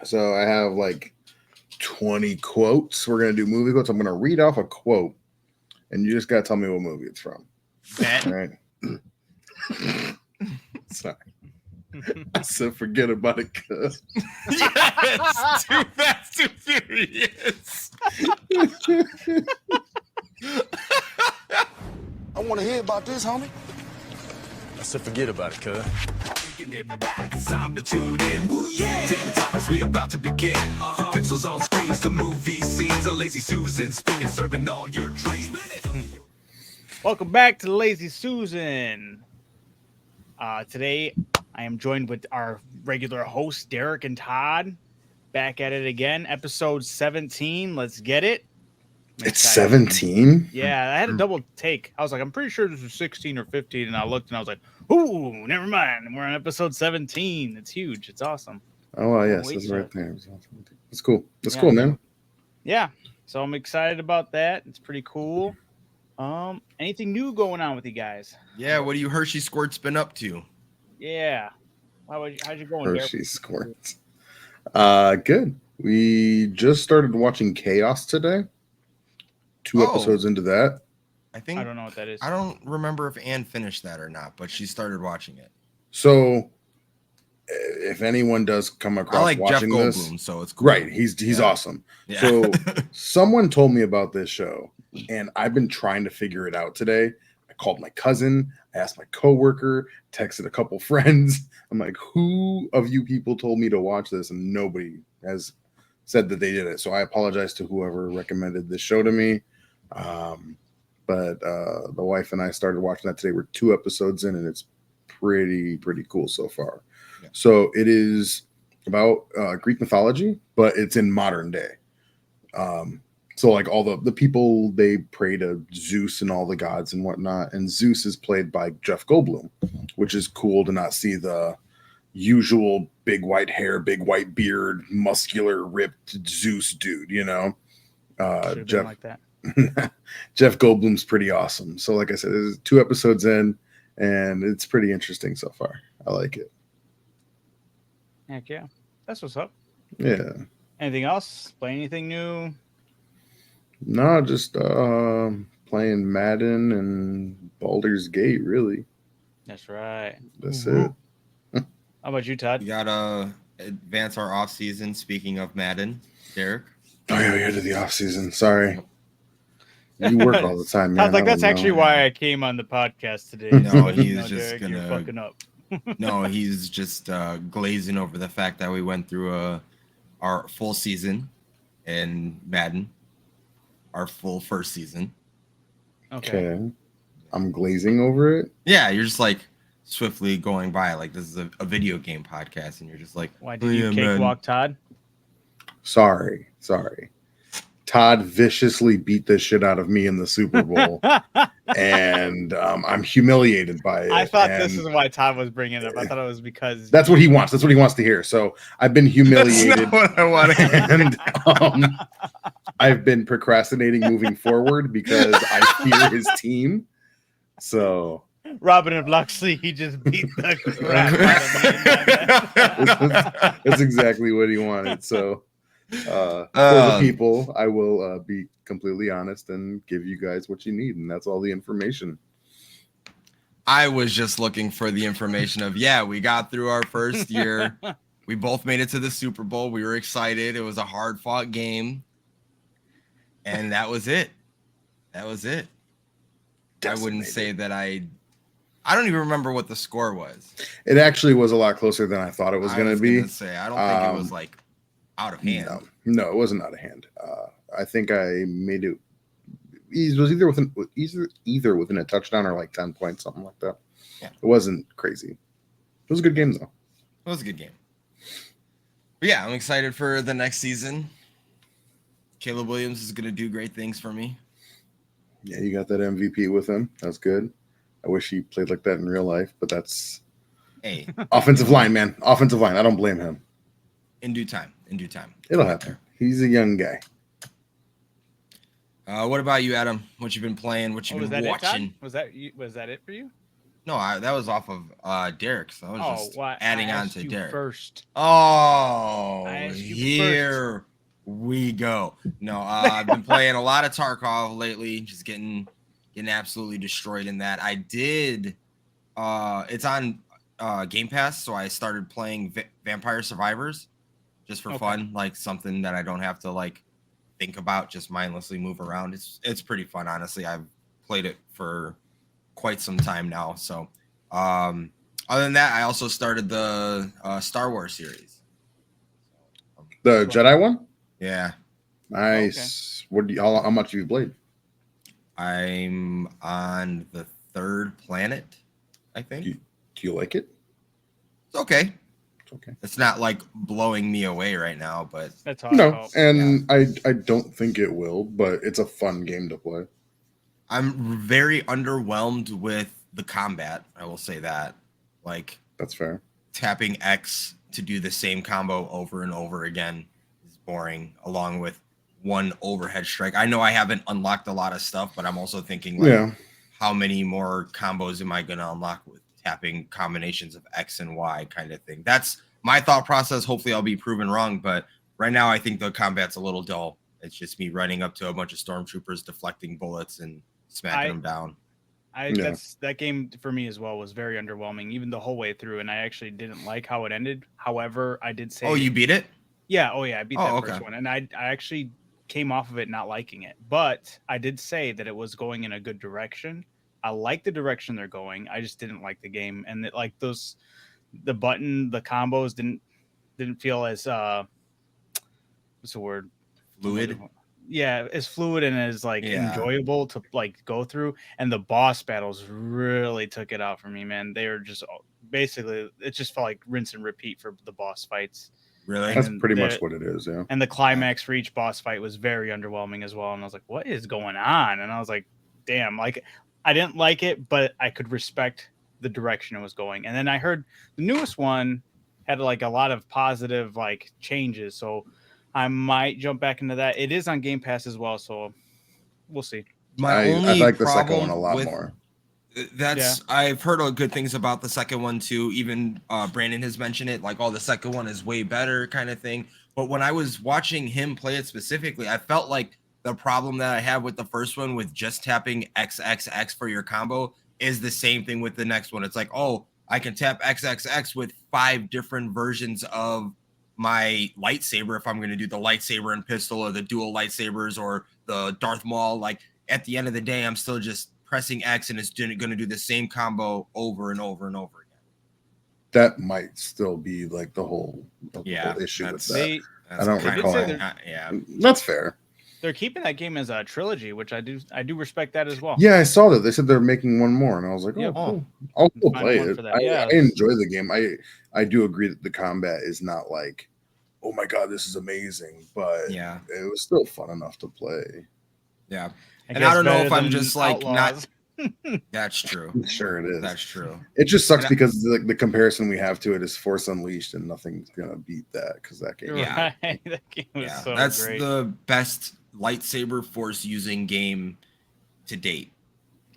So I have like 20 quotes. We're gonna do movie quotes. I'm gonna read off a quote, and you just gotta tell me what movie it's from. Bet. All right. Sorry. I said forget about it, cuz. Yes, Too Fast, Too Furious. I want to hear about this, homie. I said forget about it, cuz. It's time to tune in. Yeah. Take the time as we about to begin. Pixels on screens, the movie scenes. A lazy Susan spinning, serving all your dreams. Welcome back to the Lazy Susan. Today, I am joined with our regular hosts, Derek and Todd. Back at it again, episode 17. Let's get it. It's 17? Yeah, I had a double take. I was like, I'm pretty sure this was 16 or 15, and I looked and I was like, ooh, never mind. We're on episode 17. It's huge. It's awesome. Oh, well, yes, wait it's for right it. there. It's cool. It's Yeah. cool, man. Yeah, so I'm excited about that. It's pretty cool. Anything new going on with you guys? Yeah, what do you Hershey Squirts been up to? Yeah. How'd you going, Derek? Hershey Squirts. Good. We just started watching Chaos today. Two episodes into that. I think I don't know what that is. I don't remember if Anne finished that or not, but she started watching it. So, if anyone does come across I like Jeff watching Goldblum, this, so it's cool. right? He's awesome. Yeah. So, someone told me about this show, and I've been trying to figure it out today. I called my cousin, I asked my coworker, texted a couple friends. I'm like, who of you people told me to watch this? And nobody has said that they did it. So I apologize to whoever recommended this show to me. But the wife and I started watching that today. We're 2 episodes in, and it's pretty cool so far. Yeah. So it is about Greek mythology, but it's in modern day. So like all the people, they pray to Zeus and all the gods and whatnot. And Zeus is played by Jeff Goldblum, which is cool to not see the usual big white hair, big white beard, muscular, ripped Zeus dude, you know? Should've been Jeff like that. Jeff Goldblum's pretty awesome. So like I said, there's 2 episodes in, and it's pretty interesting so far. I like it. Heck yeah. That's what's up. Yeah. Anything else? Play anything new? No, just playing Madden and Baldur's Gate, really. That's right. That's it. How about you, Todd? We gotta advance our off season. Speaking of Madden, Derek. Oh yeah, we're to the off season. Sorry. You work all the time, man. I was like, I that's don't actually know. why I came on the podcast today. No, he's No, just Derek, you're gonna. fucking up. No, he's just glazing over the fact that we went through our full season in Madden, our full first season. Okay. Okay. I'm glazing over it. Yeah, you're just like swiftly going by like this is a video game podcast, and you're just like, Why did you cakewalk, Todd? Sorry. Todd viciously beat the shit out of me in the Super Bowl, and I'm humiliated by it. I thought and this is why Todd was bringing it up. I thought it was because that's what he wants. That's what he wants to hear. So I've been humiliated. That's not what I want to hear. And I've been procrastinating moving forward because I fear his team. So Robin of Locksley, he just beat the crap out of me. that's exactly what he wanted. So for the people, I will be completely honest and give you guys what you need, and that's all the information. I was just looking for the information of, yeah, we got through our first year. We both made it to the Super Bowl. We were excited. It was a hard-fought game. And that was it. I wouldn't say that I don't even remember what the score was. It actually was a lot closer than I thought it was going to be. I don't think it was like out of hand. No, it wasn't out of hand. I think I made it. It was either within a touchdown or like 10 points, something like that. Yeah. It wasn't crazy. It was a good game, though. It was a good game. But yeah, I'm excited for the next season. Caleb Williams is going to do great things for me. Yeah, you got that MVP with him. That's good. I wish he played like that in real life, but that's offensive line, man. Offensive line. I don't blame him. In due time. It'll happen. He's a young guy. What about you, Adam? What you been playing? What you been watching? Was that it for you? No, that was off of Derek. So I was just well, adding I on asked to you Derek. first. Oh, I asked you here we go. No, I've been playing a lot of Tarkov lately, just getting absolutely destroyed in that. I did. It's on Game Pass, so I started playing Vampire Survivors just for fun, like something that I don't have to like think about, just mindlessly move around. It's pretty fun, honestly. I've played it for quite some time now. So, other than that, I also started the Star Wars series. The Jedi one? Yeah, Nice. What do you, how much have you played? I'm on the 3rd planet, I think. Do you like it? It's okay. It's okay. It's not like blowing me away right now, but That's how No, I felt. and I don't think it will, but it's a fun game to play. I'm very underwhelmed with the combat. I will say that. Like, That's fair. tapping X to do the same combo over and over again is boring, along with one overhead strike. I know I haven't unlocked a lot of stuff, but I'm also thinking, like, how many more combos am I going to unlock with tapping combinations of X and Y kind of thing? That's my thought process. Hopefully I'll be proven wrong, but right now I think the combat's a little dull. It's just me running up to a bunch of stormtroopers, deflecting bullets and smacking them down. That game for me as well was very underwhelming, even the whole way through, and I actually didn't like how it ended. However, I did say, oh, you beat it? Yeah, I beat that first one, and I actually came off of it not liking it, but I did say that it was going in a good direction. I like the direction they're going. I just didn't like the game, and that, like, the combos didn't feel as what's the word? Fluid. Yeah, as fluid and as like enjoyable to like go through. And the boss battles really took it out for me, man. They were just basically, it just felt like rinse and repeat for the boss fights. Really? That's pretty much what it is, yeah. And the climax for each boss fight was very underwhelming as well. And I was like, what is going on? And I was like, damn, like I didn't like it, but I could respect the direction it was going. And then I heard the newest one had like a lot of positive like changes. So I might jump back into that. It is on Game Pass as well, so we'll see. I like the second one a lot more. I've heard good things about the second one too. Even Brandon has mentioned it, like, the second one is way better kind of thing. But when I was watching him play it specifically, I felt like the problem that I had with the first one with just tapping XXX for your combo is the same thing with the next one. It's like, oh, I can tap XXX with 5 different versions of my lightsaber if I'm going to do the lightsaber and pistol or the dual lightsabers or the Darth Maul. Like, at the end of the day, I'm still just pressing X and it's going to do the same combo over and over and over again. That might still be like the whole issue with that. I don't recall. That's fair. They're keeping that game as a trilogy, which I do respect that as well. Yeah, I saw that. They said they're making one more, and I was like, oh, cool. I'll still play it. I enjoy the game. I do agree that the combat is not like, oh my god, this is amazing, but it was still fun enough to play. Yeah. And I don't know if I'm just like Outlaws. Not. That's true. Sure, it is. That's true. It just sucks because the comparison we have to it is Force Unleashed, and nothing's gonna beat that because that game. Yeah, that game was so that's great. The best lightsaber force using game to date.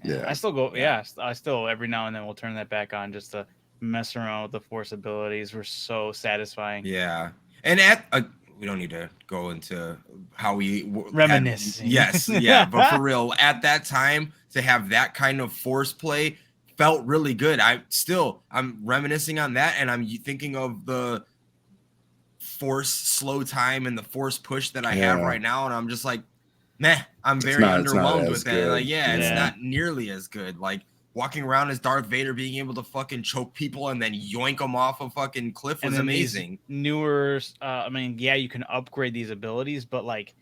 Yeah, I still go. Yeah, I still every now and then we'll turn that back on just to mess around with the force abilities. Were so satisfying. Yeah, and we don't need to go into how we reminisce. Yes, yeah, but for real, at that time to have that kind of force play felt really good. I'm reminiscing on that, and I'm thinking of the force slow time and the force push that I have right now, and I'm just like, meh. I'm very underwhelmed with that. Like, it's not nearly as good. Like, walking around as Darth Vader, being able to fucking choke people and then yoink them off a fucking cliff was amazing. Newer, you can upgrade these abilities, but like,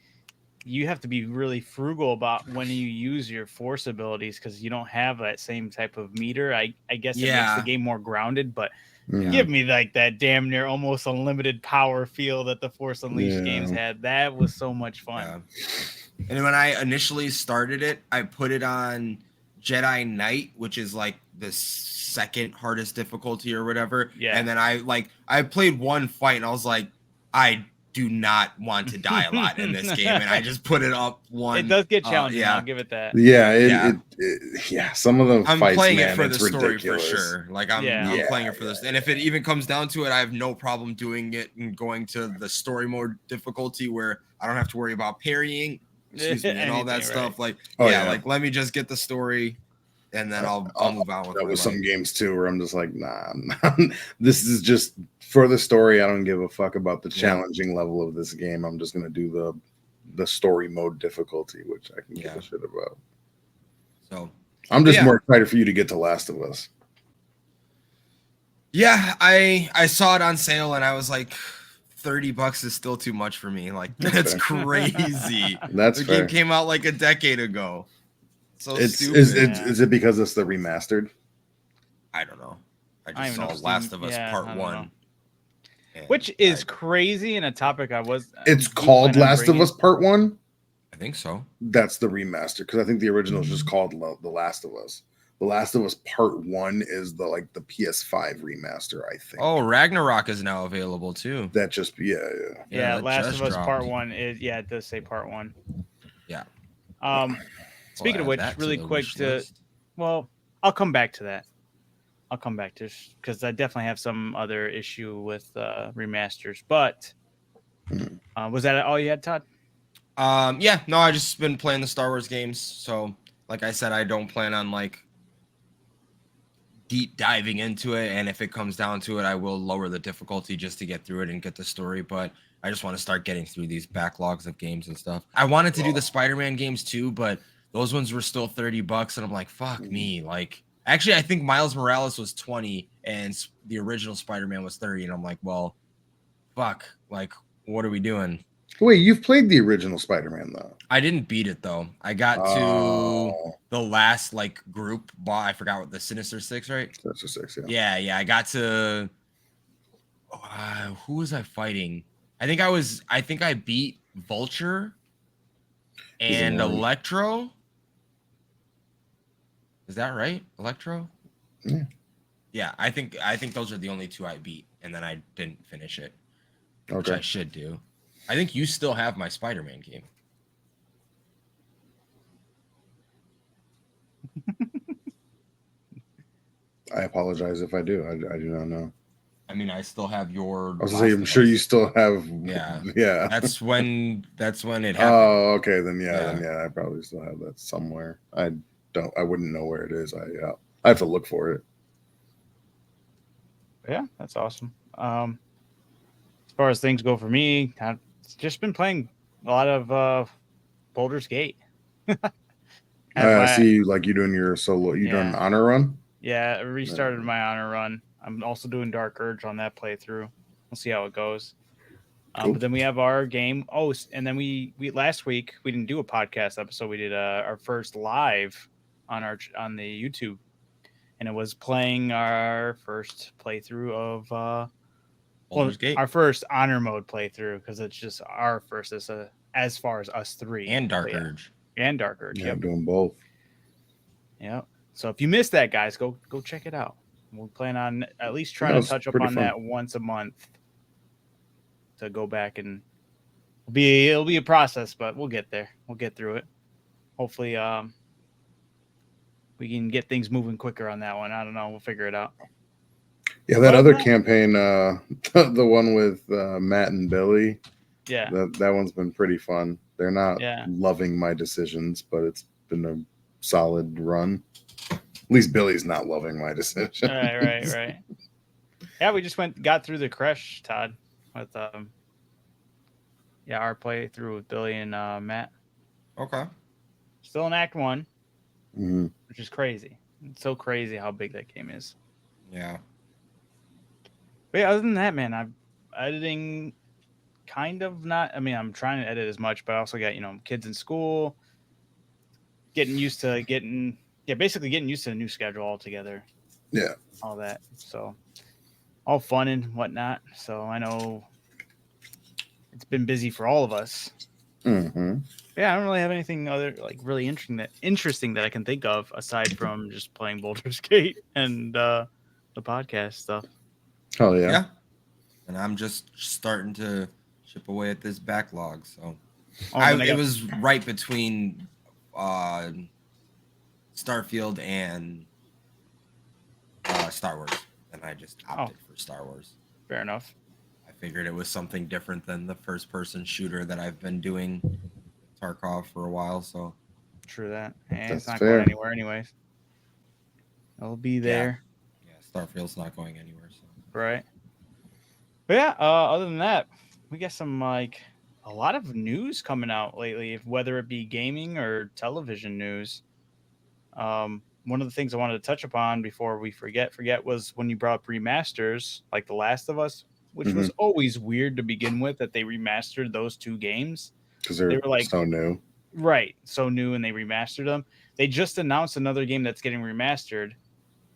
you have to be really frugal about when you use your force abilities because you don't have that same type of meter. I guess it makes the game more grounded, but give me like that damn near almost unlimited power feel that the Force Unleashed games had. That was so much fun. Yeah. And when I initially started it, I put it on Jedi Knight, which is like the second hardest difficulty or whatever. Yeah. And then I played one fight and I was like, I do not want to die a lot in this game, and I just put it up one. It does get challenging. Yeah. I'll give it that. Yeah, some of the I'm fights, playing man, it for the it's story ridiculous. for sure. Like I'm playing it for this, and if it even comes down to it, I have no problem doing it and going to the story mode difficulty where I don't have to worry about parrying, and all that stuff. Like, like let me just get the story, and then I'll move on with that my with life. some games too, where I'm just like, nah, this is just for the story. I don't give a fuck about the challenging level of this game. I'm just gonna do the story mode difficulty, which I can give a shit about. So I'm just more excited for you to get to Last of Us. Yeah, I saw it on sale and I was like, $30 is still too much for me. Like that's crazy. The game came out like a decade ago. So stupid. Is it because it's the remastered? I don't know. I just saw Last of Us Part 1. Which is crazy, and a topic It's called Last of Us Part 1? I think so. That's the remaster, because I think the original is just called The Last of Us. The Last of Us Part 1 is the PS5 remaster, I think. Oh, Ragnarok is now available too. That just Last of Us Part 1 is it does say Part 1. Yeah. Speaking of which, really quick I'll come back to that. I'll come back to because I definitely have some other issue with remasters. But was that all you had, Todd? I just been playing the Star Wars games. So, like I said, I don't plan on like deep diving into it. And if it comes down to it, I will lower the difficulty just to get through it and get the story. But I just want to start getting through these backlogs of games and stuff. I wanted to do the Spider-Man games too, but those ones were still $30, and I'm like, fuck me, like. Actually, I think Miles Morales was 20 and the original Spider-Man was 30. And I'm like, well, fuck. Like, what are we doing? Wait, you've played the original Spider-Man, though. I didn't beat it, though. I got to the last, like, group. I forgot what the Sinister Six, right? Sinister Six, yeah. Yeah. I got to... who was I fighting? I think I beat Vulture and Electro. Is that right? Electro? Yeah. Yeah, I think those are the only two I beat, and then I didn't finish it. Which I should do. I think you still have my Spider-Man game. I apologize if I do. I do not know. I mean, I still have your. I was gonna say, I'm sure you still have. Yeah. That's when it happened. Oh, okay. Then I probably still have that somewhere. I wouldn't know where it is. I have to look for it. Yeah, that's awesome. As far as things go for me, I've just been playing a lot of Baldur's Gate. I see you like you doing your solo. You doing an honor run? Yeah, I restarted my honor run. I'm also doing Dark Urge on that playthrough. We'll see how it goes. But then we have our game. Oh, and then we last week we didn't do a podcast episode. We did our first live on the YouTube, and it was playing our first playthrough of Baldur's Gate. Our first honor mode playthrough, because it's just our first as far as us three. And Dark Urge. And Dark Urge. Yeah, I'm doing both. Yeah. So if you missed that, guys, go check it out. We're planning on at least trying to touch up on that once a month to go back, and it'll be a process, but we'll get there. We'll get through it. Hopefully, we can get things moving quicker on that one. I don't know. We'll figure it out. Yeah, that other campaign, the one with Matt and Billy. Yeah, that one's been pretty fun. They're not loving my decisions, but it's been a solid run. At least Billy's not loving my decisions. Right. Yeah, we just got through the crush, Todd, with our playthrough with Billy and Matt. Okay. Still in Act 1, which is crazy. It's so crazy how big that game is. Yeah. But yeah, other than that, man, I'm editing kind of not. I mean, I'm trying to edit as much, but I also got, kids in school, getting used to basically getting used to the new schedule altogether. Yeah. All that. So all fun and whatnot. So I know it's been busy for all of us. Mm-hmm. Yeah, I don't really have anything other really interesting that I can think of aside from just playing Baldur's Gate and the podcast stuff. Oh yeah. And I'm just starting to chip away at this backlog. So then it was right between Starfield and Star Wars, and I just opted for Star Wars. Fair enough. I figured it was something different than the first-person shooter that I've been doing Tarkov for a while. So True that. And it's That's not fair. going anywhere anyways. It'll be there. yeah, Starfield's not going anywhere. So Right. But yeah, other than that, we got some like a lot of news coming out lately, whether it be gaming or television news. One of the things I wanted to touch upon before we forget was when you brought up remasters, like The Last of Us, which was always weird to begin with that they remastered those two games. Because They they're were like so new. right, so new, and they remastered them. They just announced another game that's getting remastered,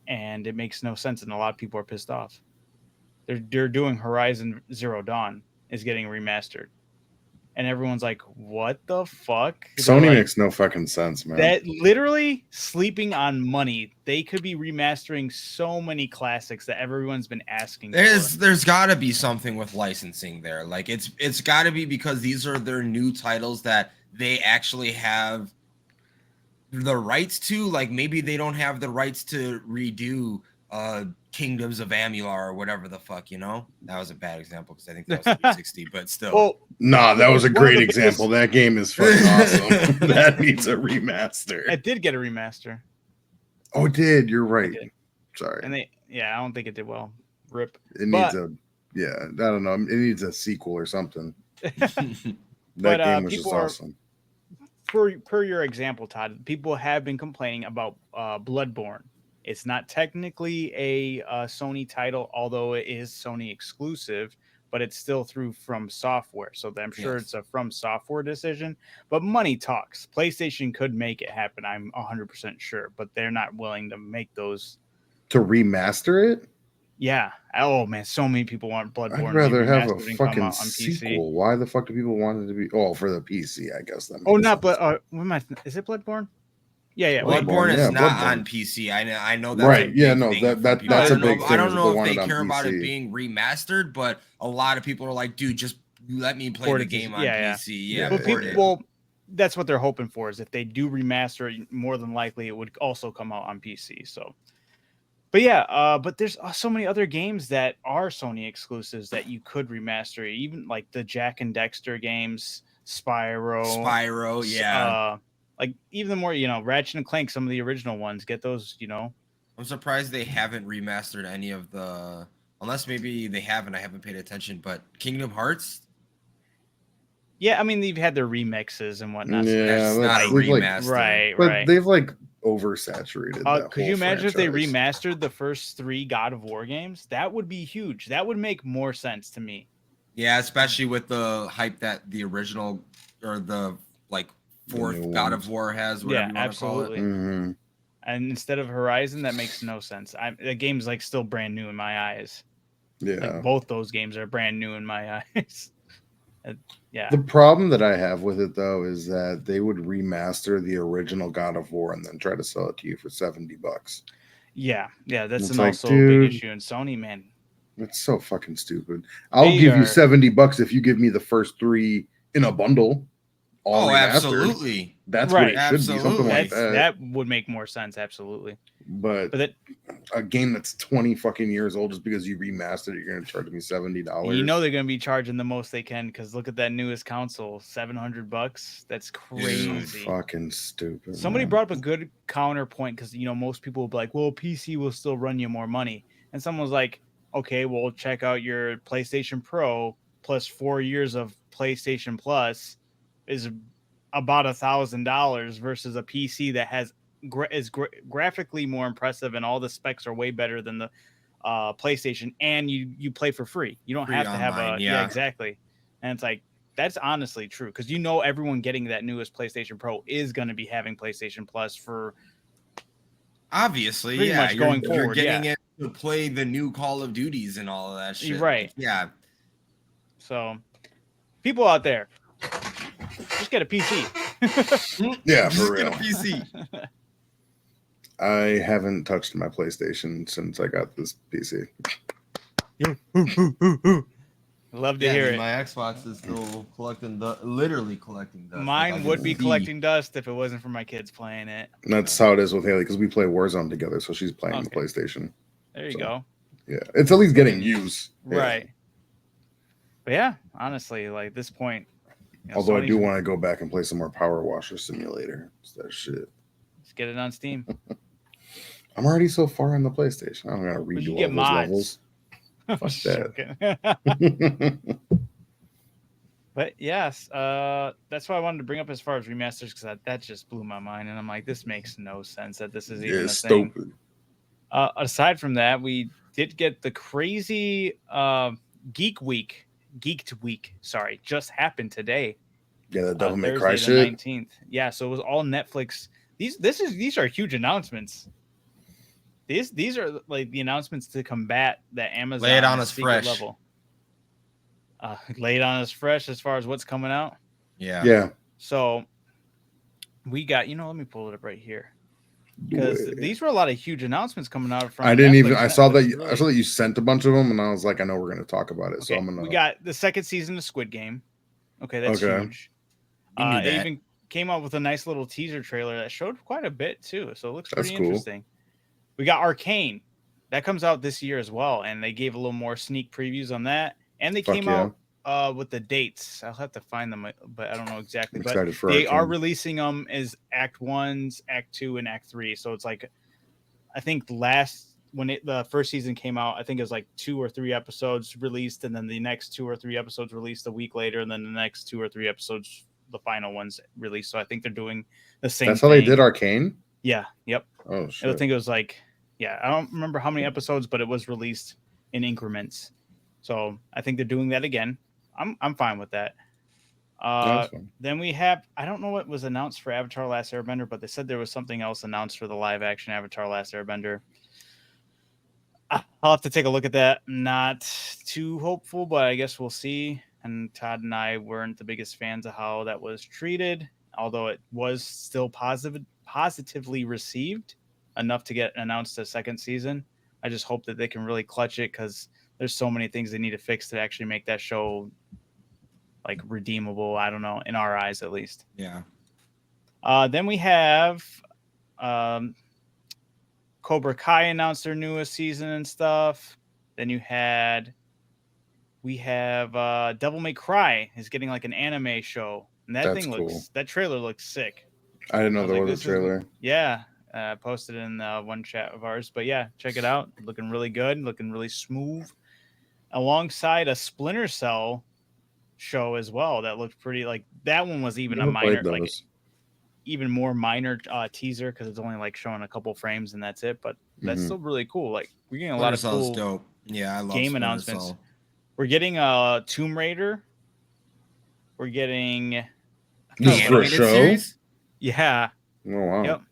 and it makes no sense, and a lot of people are pissed off. They're doing Horizon Zero Dawn is getting remastered, and everyone's like, "What the fuck?" Sony like, makes no fucking sense, man. that literally sleeping on money. They could be remastering so many classics that everyone's been asking for. There's got to be something with licensing there. Like it's got to be because these are their new titles that they actually have the rights to. Like maybe they don't have the rights to redo Kingdoms of Amular or whatever the fuck, you know? That was a bad example because I think that was 360, but still. Well, Nah, that was a one of great the example. That game is fucking awesome. That needs a remaster. it did get a remaster, Oh, it did. You're right. did. Sorry. and I don't think it did well. Rip. It needs I don't know. It needs a sequel or something. That But, game was just people are- awesome. Per your example, Todd, people have been complaining about Bloodborne. It's not technically a Sony title, although it is Sony exclusive, but it's still through From Software. So I'm sure it's a From Software decision. But money talks. PlayStation could make it happen. I'm 100% sure, but they're not willing to make those. To remaster it? Yeah. Oh man, so many people want Bloodborne. I'd rather have a remastered and come fucking out on PC. sequel. Why the fuck do people want it to be? Oh, for the PC, I guess. That Oh, makes not sense. but what am I? Is it Bloodborne? Yeah. Bloodborne is yeah, not Bloodborne. on PC. I know that's Right. A Yeah, big no, thing that- for that- people. that's I a don't know- big I thing don't is know they if want they it on care about it PC. being remastered, but a lot of people are like, dude, just let me play Port the it to- game on yeah. PC. Yeah, But port it. well, that's what they're hoping for. Is if they do remaster it, more than likely it would also come out on PC. So, but yeah, but there's so many other games that are Sony exclusives that you could remaster. Even like the Jack and Dexter games, Spyro, yeah. Like even the more Ratchet and Clank, some of the original ones. Get those, I'm surprised they haven't remastered any of the, unless maybe they haven't. I haven't paid attention. But Kingdom Hearts, Yeah, I mean they've had their remixes and whatnot. Yeah, that's not a they've, like- remaster. Right, But right. they've like oversaturated. That Could you whole imagine if they franchise. remastered the first 3 God of War games? That would be huge. That would make more sense to me. Yeah, especially with the hype that the original or the like fourth new God ones. of War has. Whatever Yeah, you want to call it. absolutely. Mhm. And instead of Horizon, that makes no sense. The game's like still brand new in my eyes. Yeah. Like both those games are brand new in my eyes. Yeah. The problem that I have with it though is that they would remaster the original God of War and then try to sell it to you for $70. Yeah, that's It's an like, also dude, big issue in Sony, man. It's so fucking stupid. I'll They give you are- $70 if you give me the first 3 in a bundle. All Oh, remastered. absolutely. That's Right. what it should be. Something Absolutely. like that. That would make more sense, absolutely. But But a game that's 20 fucking years old just because you remastered it, you're gonna charge me $70. you know they're gonna be charging the most they can because look at that newest console, $700. That's so crazy. fucking stupid. Somebody man. brought up a good counterpoint because most people will be like, "Well, PC will still run you more money," and someone was like, "Okay, well, check out your PlayStation Pro plus 4 years of PlayStation Plus is about $1,000 versus a PC that has graphically more impressive and all the specs are way better than the PlayStation, and you play for free. You don't Free have to have online, yeah, yeah. exactly." And it's like that's honestly true because everyone getting that newest PlayStation Pro is going to be having PlayStation Plus for Obviously, Pretty yeah. much going you're forward, getting yeah. it to play the new Call of Duties and all of that shit. Right. Yeah. so. People out there, just get a PC. Yeah, Just for get a real. PC. I haven't touched my PlayStation since I got this PC. Love to hear it. My Xbox is still literally collecting dust. Mine would be see. collecting dust if it wasn't for my kids playing it. And that's how it is with Haley because we play Warzone together, so she's playing the Okay. PlayStation. There you So, go. Yeah, it's at least getting use. Right. But yeah, honestly, like this point. Although I do want to go back and play some more Power Washer Simulator. It's that shit. Let's get it on Steam. I'm already so far on the PlayStation. I'm gonna redo all get those mods. levels. Fuck that. Joking. But yes, that's what I wanted to bring up as far as remasters because that just blew my mind, and I'm like, this makes no sense that this is even a thing. Stupid. Aside from that, we did get the crazy Geeked Week. Sorry, just happened today. Yeah, the Devil May Thursday Cry the shit. 19th. Yeah, so it was all Netflix. These are huge announcements. These are like the announcements to combat that Amazon Lay it on us secret fresh. level. Lay it on us fresh as far as what's coming out. Yeah. So we got, let me pull it up right here. Because these were a lot of huge announcements coming out from. I didn't Netflix. even. I saw that. Really, I saw that you sent a bunch of them, and I was like, I know we're going to talk about it. okay, So I'm gonna. We got the second season of Squid Game. Okay, that's huge. We knew It that. even came out with a nice little teaser trailer that showed quite a bit too. So it looks That's pretty cool. interesting. We got Arcane. That comes out this year as well, and they gave a little more sneak previews on that. And they came out with the dates. I'll have to find them, but I don't know exactly. I'm excited for they are Arcane. releasing them as Act 1s, Act 2, and Act 3. So it's like, I think the first season came out, I think it was like 2 or 3 episodes released, and then the next 2 or 3 episodes released a week later, and then the next 2 or 3 episodes, the final ones released. So I think they're doing the same. That's how they did Arcane. Yeah. Yep. Oh shit. I think it was like, I don't remember how many episodes, but it was released in increments. So I think they're doing that again. I'm fine with that. Then we have, I don't know what was announced for Avatar Last Airbender, but they said there was something else announced for the live action Avatar Last Airbender. I'll have to take a look at that. Not too hopeful, but I guess we'll see. And Todd and I weren't the biggest fans of how that was treated, although it was still positively received enough to get announced a second season. I just hope that they can really clutch it because there's so many things they need to fix to actually make that show like redeemable. I don't know, in our eyes at least. Yeah. Then we have Cobra Kai announced their newest season and stuff. Then we have Devil May Cry is getting like an anime show, and that trailer looks sick. I didn't know there was a trailer. Posted in one chat of ours, but yeah, check it out. Looking really good, looking really smooth. Alongside a Splinter Cell show as well that looked pretty, like that one was even a minor, like even more minor teaser because it's only like showing a couple frames and that's it. But that's still really cool. Like we're getting a lot of cool dope. Yeah, I love game Splinter announcements. Cell. We're getting Tomb Raider. We're getting This is for a show. Series? Yeah. Oh wow. Yep.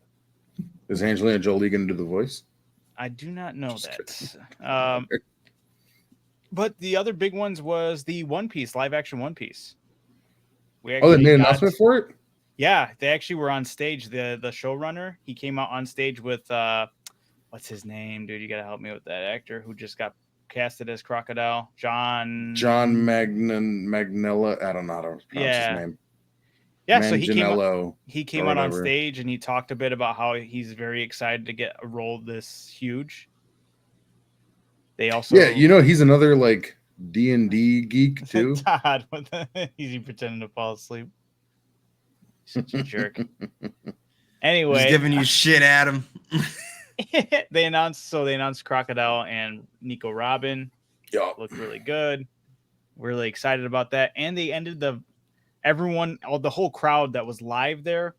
Is Angelina Jolie going to do the voice? I do not know that. But the other big ones was the One Piece live action One Piece. They made an announcement for it? Yeah, they actually were on stage. The showrunner, he came out on stage with what's his name, dude? You got to help me with that actor who just got casted as Crocodile. John Magnella. I don't know how to pronounce his name. Yeah, Manganiello, so he came out on stage and he talked a bit about how he's very excited to get a role this huge. They also he's another like D&D geek too. Todd, he's pretending to fall asleep. Such a jerk. Anyway, he's giving you shit, Adam. They announced Crocodile and Nico Robin. Yeah, looked really good. We're really excited about that. And they ended the whole crowd that was live there.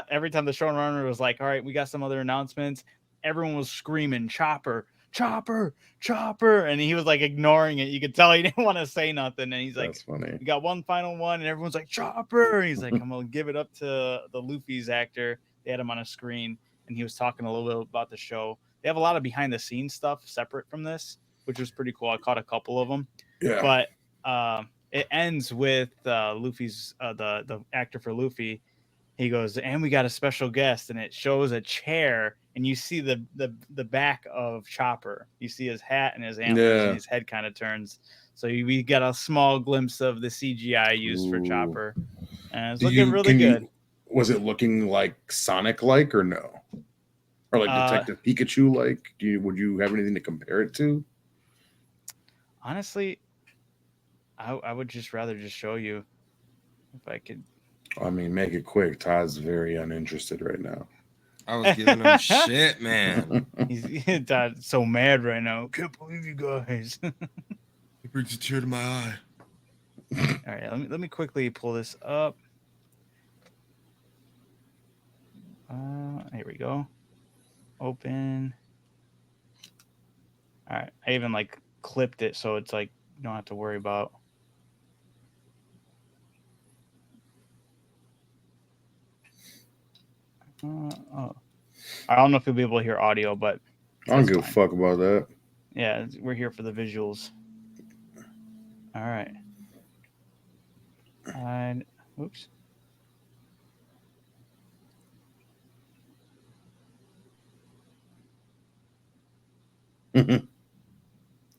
Every time the showrunner was like, "All right, we got some other announcements," everyone was screaming, "Chopper, Chopper, Chopper," and he was like ignoring it. You could tell he didn't want to say nothing, and he's like, "That's funny. We got one final one," and everyone's like, "Chopper," and he's like, "I'm gonna give it up to the Luffy's actor." They had him on a screen, and he was talking a little bit about the show. They have a lot of behind the scenes stuff separate from this, which was pretty cool. I caught a couple of them. Yeah, but it ends with Luffy's the actor for Luffy. He goes, "And we got a special guest," and it shows a chair, and you see the back of Chopper. You see his hat and his antlers, and his head kind of turns. So we got a small glimpse of the CGI used for Ooh. Chopper, and it's Do looking really good. Was it looking like Sonic-like or no? Or like Detective Pikachu-like? Would you have anything to compare it to? Honestly, I would just rather just show you if I could. I mean, make it quick. Todd's very uninterested right now. I was giving him shit, man. He's Todd's so mad right now. Can't believe you guys. It brings a tear to my eye. All right, let me quickly pull this up. Here we go. Open. All right, I even like clipped it so it's like you don't have to worry about. Oh, I don't know if you'll be able to hear audio, but I don't give a fuck about that. yeah, we're here for the visuals. All right. And oops.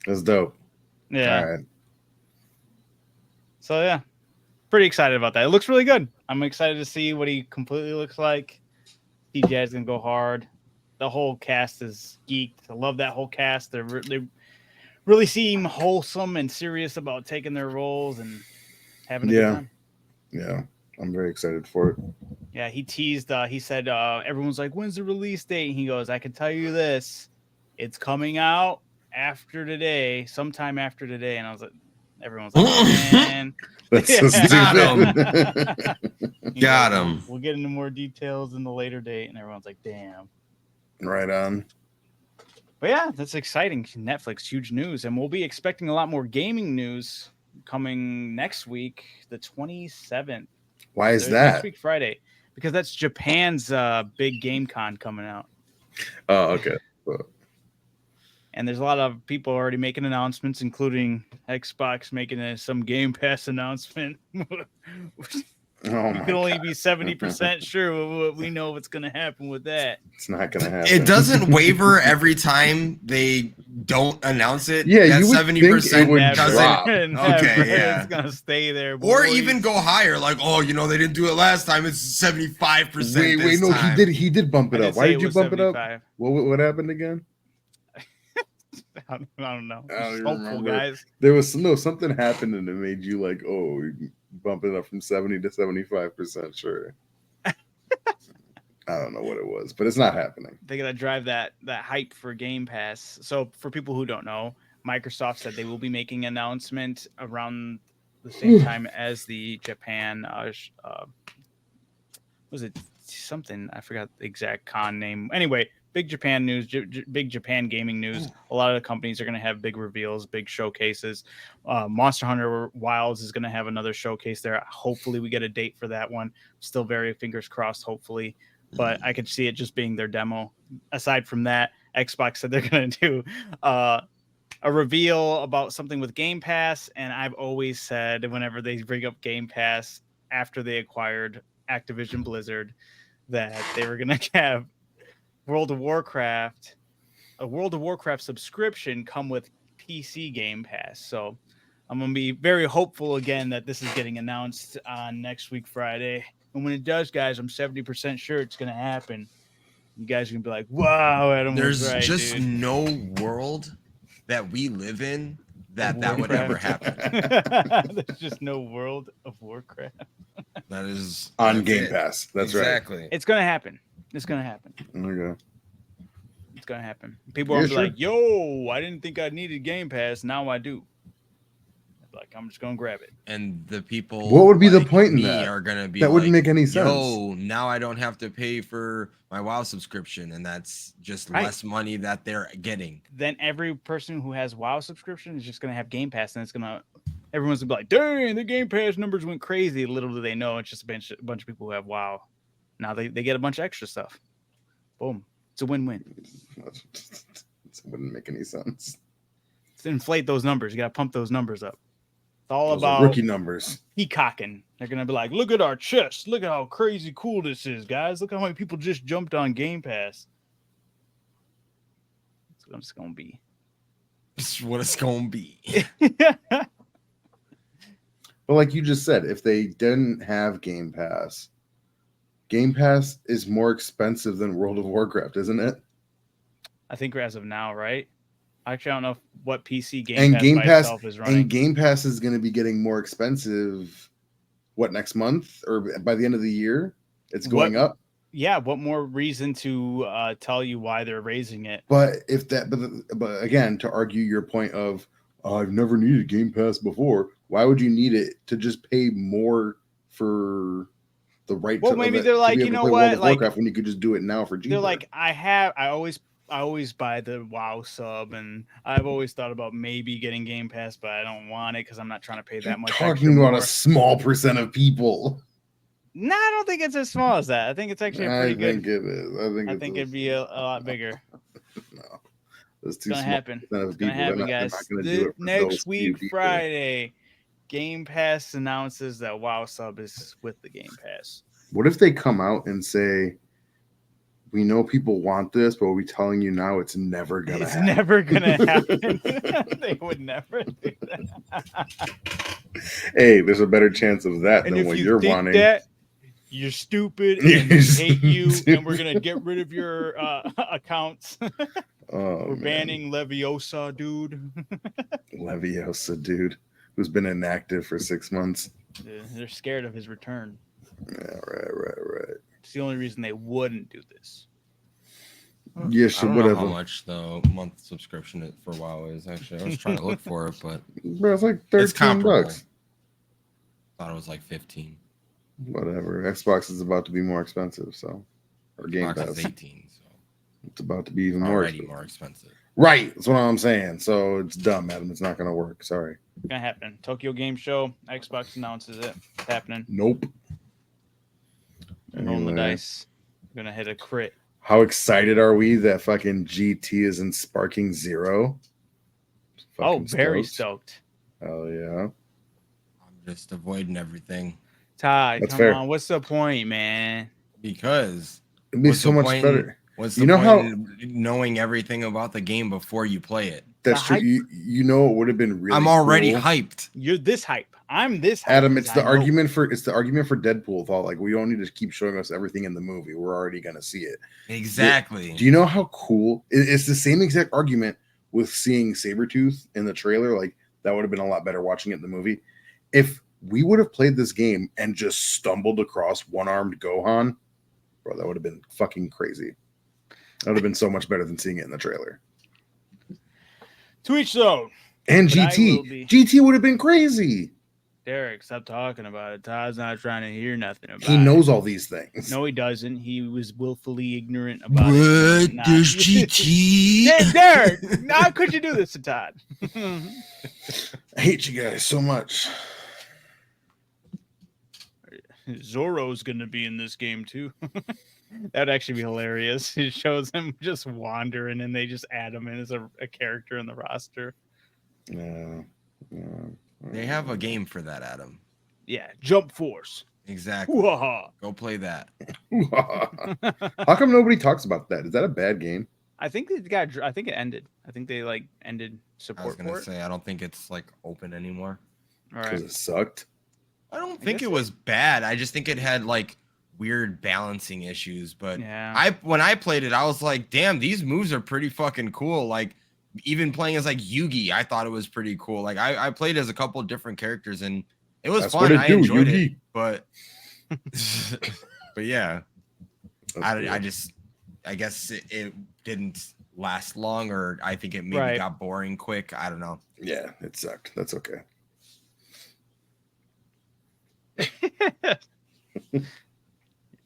That's dope. Yeah. All right. So yeah, pretty excited about that. It looks really good. I'm excited to see what he completely looks like. CGI is gonna go hard. The whole cast is geeked. I love that whole cast. They really seem wholesome and serious about taking their roles and having a good time. Yeah. I'm very excited for it. Yeah, he teased. He said, everyone's like, "When's the release date?" And he goes, "I can tell you this, it's coming out after today, sometime after today." And I was like, everyone's like, "Man, That's so stupid. Got him. We'll get into more details in the later date." And everyone's like, "Damn." Right on. But yeah, that's exciting. Netflix, huge news. And we'll be expecting a lot more gaming news coming next week, the 27th. Why is Next that? week, Friday. Because that's Japan's big game con coming out. Oh, okay. And there's a lot of people already making announcements, including Xbox making some Game Pass announcement. Oh We can only be 70% sure we know what's going to happen with that. It's not going to happen. It doesn't waver every time they don't announce it. Yeah, that you would 70% think it would doesn't. drop. Okay, yeah. It's going to stay there. Or boys. even go higher, like, oh, they didn't do it last time. It's 75%. Wait, no, time. He did bump it I up. did Why say did you was bump it 75. up? What happened again? I don't know. I don't Just even hopeful, remember. guys. There was something happened and it made you like, oh, bump it up from 70 to 75% sure. I don't know what it was, but it's not happening. They got to drive that hype for Game Pass. So for people who don't know, Microsoft said they will be making an announcement around the same time as the Japan. Was it something? I forgot the exact con name. Anyway, big Japan news, big Japan gaming news. A lot of the companies are going to have big reveals, big showcases. Monster Hunter Wilds is going to have another showcase there. Hopefully, we get a date for that one. Still very fingers crossed. Hopefully. But I could see it just being their demo. Aside from that, Xbox said they're going to do a reveal about something with Game Pass. And I've always said whenever they bring up Game Pass after they acquired Activision Blizzard that they were going to have a World of Warcraft subscription come with PC Game Pass. So I'm going to be very hopeful again that this is getting announced on next week, Friday. And when it does, guys, I'm 70% sure it's going to happen. You guys are going to be like, wow, Adam There's was right, just dude. no world that we live in that would ever happen. There's just no World of Warcraft. That is on Game Pass. That's exactly. right. It's going to happen. It's going to happen. Okay. It's going to happen. People are like, yo, I didn't think I needed Game Pass. Now I do. Like, I'm just going to grab it. And the people what would be the like point in me that? Are going to be that wouldn't like, make any sense. Yo, now I don't have to pay for my WoW subscription, and that's just less money that they're getting. Then every person who has WoW subscription is just going to have Game Pass, and everyone's going to be like, dang, the Game Pass numbers went crazy. Little do they know, it's just a bunch of people who have WoW. Now they get a bunch of extra stuff. Boom. It's a win-win. It wouldn't make any sense. To inflate those numbers. You got to pump those numbers up. It's all Those about rookie numbers. peacocking. They're going to be like, look at our chest. Look at how crazy cool this is, guys. Look how many people just jumped on Game Pass. That's what it's going to be. It's what it's gonna be. But like you just said, if they didn't have Game Pass is more expensive than World of Warcraft, isn't it? I think as of now, right? Actually, I don't know what PC And Game Pass by itself is running. And Game Pass is going to be getting more expensive. What, next month or by the end of the year? It's going up. Yeah, what more reason to tell you why they're raising it? But if that, but again, to argue your point of I've never needed Game Pass before, why would you need it to just pay more for the right? Well, maybe they're like, you know what, like Warcraft when you could just do it now for G. They're like, I always buy the WoW sub, and I've always thought about maybe getting Game Pass, but I don't want it because I'm not trying to pay that much. Talking about a small percent of people. No, I don't think it's as small as that. I think it's actually pretty good. I think it is. I think it'd be a lot bigger. No, it's too gonna happen. It's gonna happen, guys. Next week, Friday, Game Pass announces that WoW sub is with the Game Pass. What if they come out and say, "We know people want this, but we're telling you now it's never gonna happen." It's never gonna happen. They would never do that. Hey, there's a better chance of that than what you're wanting. That, you're stupid and we hate you, and we're gonna get rid of your accounts. We're banning Leviosa, dude. Leviosa, dude, who's been inactive for 6 months. They're scared of his return. Yeah, right. It's the only reason they wouldn't do this. Yeah, so I don't whatever. know how much the month subscription for WoW is. Actually, I was trying to look for it, but bro, it's like $13. Thought it was like 15. Whatever. Xbox is about to be more expensive, so or Game Xbox Pass is 18, so it's about to be even already more expensive. Right, that's what I'm saying. So it's dumb, Adam. It's not gonna work. Sorry. It's gonna happen. Tokyo Game Show. Xbox announces it. It's happening. Nope. Rolling the dice. We're gonna hit a crit. How excited are we that fucking GT is in Sparking Zero? Very stoked. Hell yeah. I'm just avoiding everything. Todd, That's come fair. on. What's the point, man? Because It'd be so much better. What's the point in knowing everything about the game before you play it? That's true. You know it would have been really I'm already cool. hyped. You're this hype. I'm this hype. Adam, it's the argument for Deadpool thought. Like, we don't need to keep showing us everything in the movie. We're already gonna see it. Exactly. Do you know how cool it's the same exact argument with seeing Sabretooth in the trailer? Like, that would have been a lot better watching it in the movie. If we would have played this game and just stumbled across one-armed Gohan, bro, that would have been fucking crazy. That would have been so much better than seeing it in the trailer. To each zone. And GT would have been crazy. Derek, stop talking about it. Todd's not trying to hear nothing about it. He knows all these things. No, he doesn't. He was willfully ignorant about it. There's GT. Derek, how could you do this to Todd? I hate you guys so much. Zorro's going to be in this game, too. That would actually be hilarious. It shows him just wandering, and they just add him in as a character in the roster. Yeah. They have a game for that, Adam. Yeah, Jump Force. Exactly. Whoa. Go play that. How come nobody talks about that? Is that a bad game? I think it ended. I think they ended support. I was gonna say I don't think it's open anymore. All right. Because it sucked. I don't think it was bad. I just think it had weird balancing issues. But yeah. When I played it, I was like, damn, these moves are pretty fucking cool. Even playing as Yugi, I thought it was pretty cool. I played as a couple of different characters and it was fun. I enjoyed it. But yeah. I guess it didn't last long, or I think it maybe got boring quick. I don't know. Yeah, it sucked. That's okay.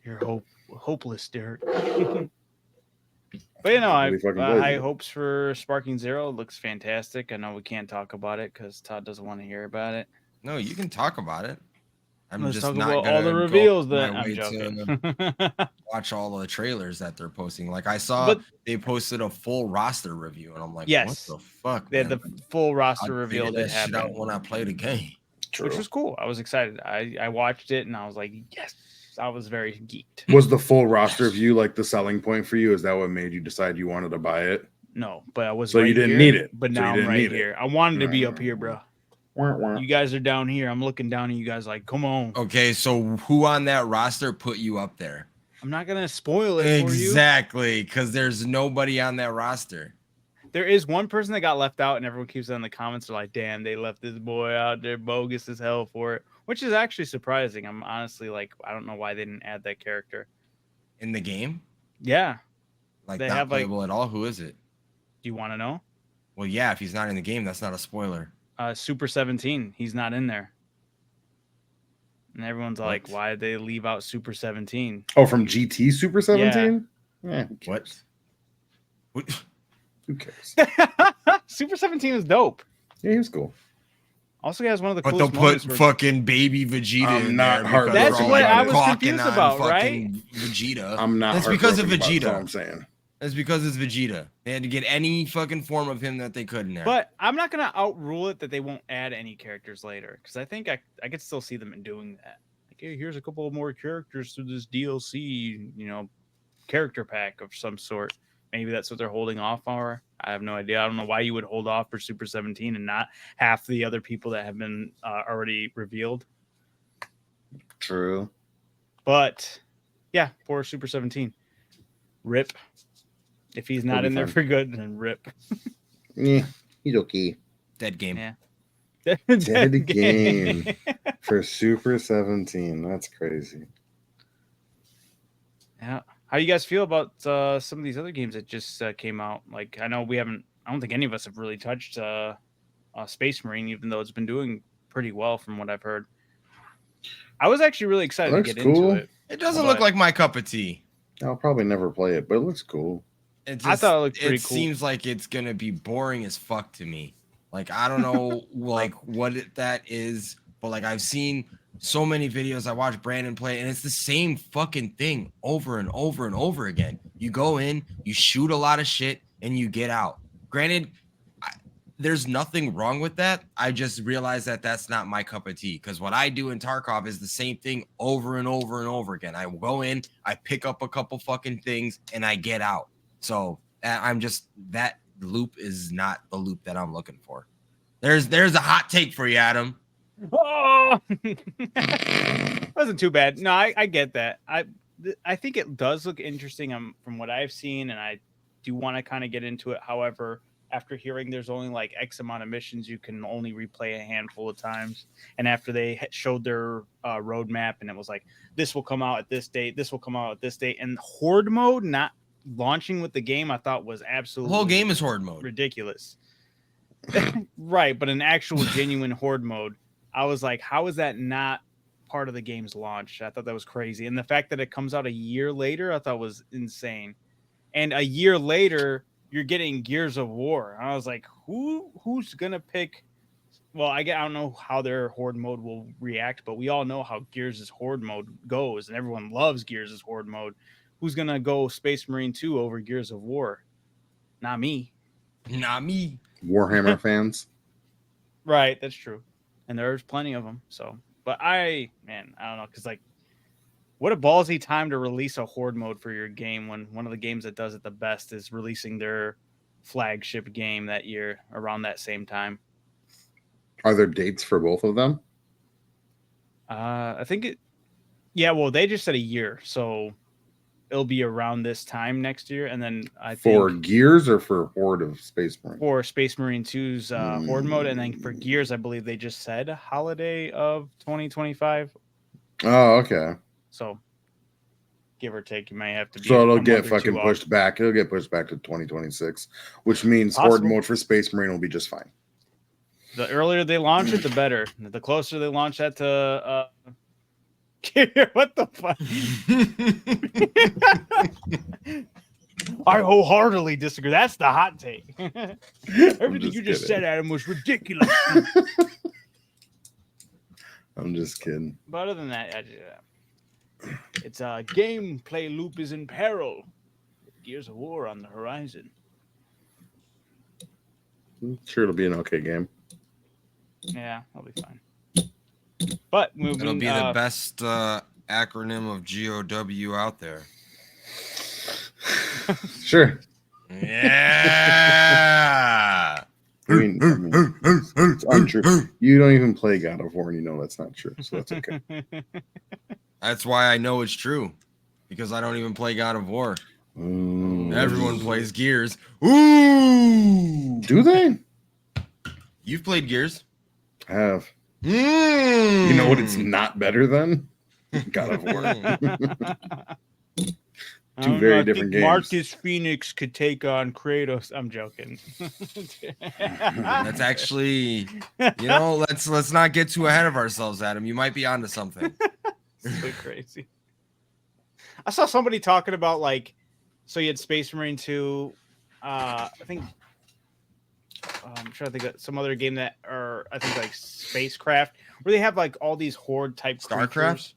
You're hopeless, Derek. But I high hopes for Sparking Zero. It looks fantastic. I know we can't talk about it because Todd doesn't want to hear about it. No, you can talk about it. Let's talk about all the reveals that I'm joking. Watch all the trailers that they're posting. I saw they posted a full roster review, and I'm like, yes, what the fuck? They had the full roster reveal that happened out when I played the game. True. Which was cool. I was excited. I watched it and I was like, yes. I was very geeked. Was the full roster view the selling point for you? Is that what made you decide you wanted to buy it? No, but I was. So right you didn't here, need it. But So now you I'm didn't right need it. here. I wanted to be Right. up here, bro. Wah, wah. You guys are down here. I'm looking down at you guys like, come on. Okay, so who on that roster put you up there? I'm not gonna spoil it for you. Exactly, because there's nobody on that roster. There is one person that got left out, and everyone keeps it in the comments. They're like, "Damn, they left this boy out there, bogus as hell for it," which is actually surprising. I'm honestly like, I don't know why they didn't add that character In the game? Yeah, Like They not have, like- playable at all? Who is it? do you want to know? Well, yeah, if he's not in the game, that's not a spoiler. Super 17. He's not in there, and everyone's like, What? "Why did they leave out Super 17?" Oh, from GT Super 17? Yeah. Who cares? What? Who cares? Super 17 is dope. Yeah, he was cool. Also, he has one of the But they'll coolest put moments. where- fucking baby Vegeta I'm in not there heartbroken because That's they're all what I like was gawking confused on about, fucking Vegeta. I'm not. That's because of heartbroken about it, Vegeta. That's all I'm saying. That's because it's Vegeta. They had to get any fucking form of him that they could in there. But I'm not gonna outrule it that they won't add any characters later, because I think I could still see them in doing that. Like, hey, here's a couple more characters to this DLC, character pack of some sort. Maybe that's what they're holding off for. I have no idea. I don't know why you would hold off for Super 17 and not half the other people that have been already revealed. True. But yeah, poor Super 17. Rip. If he's not He'll be in there fine. for good, then rip. Yeah, he's okay. Dead game. Yeah. Dead game for Super 17. That's crazy. Yeah. How do you guys feel about some of these other games that just came out? Like, I know we haven't. I don't think any of us have really touched Space Marine, even though it's been doing pretty well from what I've heard. I was actually really excited to Looks get cool. into it. It doesn't look But- like my cup of tea. I'll probably never play it, but it looks cool. It I thought it looked pretty it cool. seems like it's gonna be boring as fuck to me. Like I don't know like that is, but like I've seen so many videos. I watch Brandon play, and it's the same fucking thing over and over and over again. You go in, you shoot a lot of shit, and you get out. Granted, there's nothing wrong with that. I just realized that that's not my cup of tea, because what I do in Tarkov is the same thing over and over and over again. I go in, I pick up a couple fucking things, and I get out. So I'm just, that loop is not the loop that I'm looking for. There's a hot take for you, Adam. Oh, wasn't too bad. No, I get that. I think it does look interesting from what I've seen, and I do want to kind of get into it. However, after hearing there's only like X amount of missions, you can only replay a handful of times. And after they showed their roadmap, and it was like, this will come out at this date, this will come out at this date, and Horde mode not launching with the game, I thought was The absolutely whole game is horde mode. ridiculous. Right, but an actual genuine Horde mode, I was like, how is that not part of the game's launch? I thought that was crazy. And the fact that it comes out a year later, I thought was insane. And a year later, you're getting Gears of War. And I was like, who's gonna pick? Well, I don't know how their Horde mode will react, but we all know how Gears' Horde mode goes, and everyone loves Gears' Horde mode. Who's gonna go Space Marine 2 over Gears of War? Not me. Not me. Warhammer fans. Right, that's true. And there's plenty of them. So, but I don't know, because like, what a ballsy time to release a Horde mode for your game when one of the games that does it the best is releasing their flagship game that year around that same time. Are there dates for both of them? I think it. Yeah, well, they just said a year, so it'll be around this time next year, and then I For think Gears or for Horde of Space Marine? for Space Marine 2's Horde mode, and then for Gears, I believe they just said holiday of 2025. Oh, okay. So, give or take, you may have to be. So a it'll month get or two fucking off. pushed back. It'll get pushed back to 2026, which means Horde Possible. mode for Space Marine will be just fine. The earlier they launch it, the better. The closer they launch that to. What the fuck? I wholeheartedly disagree. That's the hot take. Everything you just said, Adam, was ridiculous. I'm just kidding. But other than that, it's a gameplay loop is in peril. Gears of War on the horizon. I'm sure it'll be an okay game. Yeah, I'll be fine. But moving, It'll be the best acronym of GOW out there. Sure. Yeah. I mean, it's untrue. You don't even play God of War, and you know that's not true, so that's okay. That's why I know it's true, because I don't even play God of War. Ooh. Everyone plays Gears. Ooh. Do they? You've played Gears. I have. Mm. You know what? It's not better than God of War. Two very different games. Marcus Phoenix could take on Kratos. I'm joking. That's actually, let's not get too ahead of ourselves, Adam. You might be onto something. So crazy. I saw somebody talking about so you had Space Marine 2. I think I'm trying to think of some other game Spacecraft, where they have all these horde type StarCraft. creatures.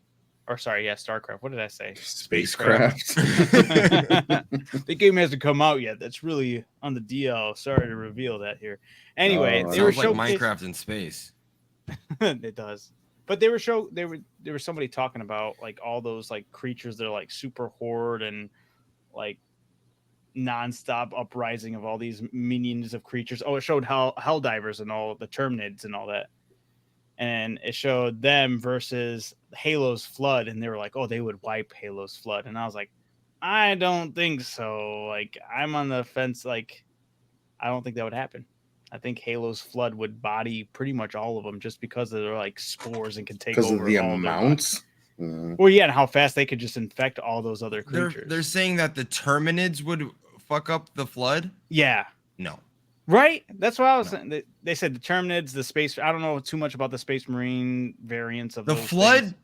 Or sorry, yeah, StarCraft. What did I say? Spacecraft. The game hasn't come out yet. That's really on the DL. Sorry to reveal that here. Anyway, It they were sounds like Minecraft in space. It does. But there was somebody talking about all those creatures that are super horde and nonstop uprising of all these minions of creatures. Oh, it showed Helldivers and all the Terminids and all that. And it showed them versus Halo's Flood, and they were like, "Oh, they would wipe Halo's Flood." And I was like, "I don't think so." I'm on the fence. I don't think that would happen. I think Halo's Flood would body pretty much all of them just because they're spores and can take over. Because of the all amounts. Well, yeah, and how fast they could just infect all those other creatures. They're saying that the Terminids would fuck up the Flood. Yeah. No. Right? That's what I was saying. They said the Terminids, the space. I don't know too much about the Space Marine variants of the those Flood. things.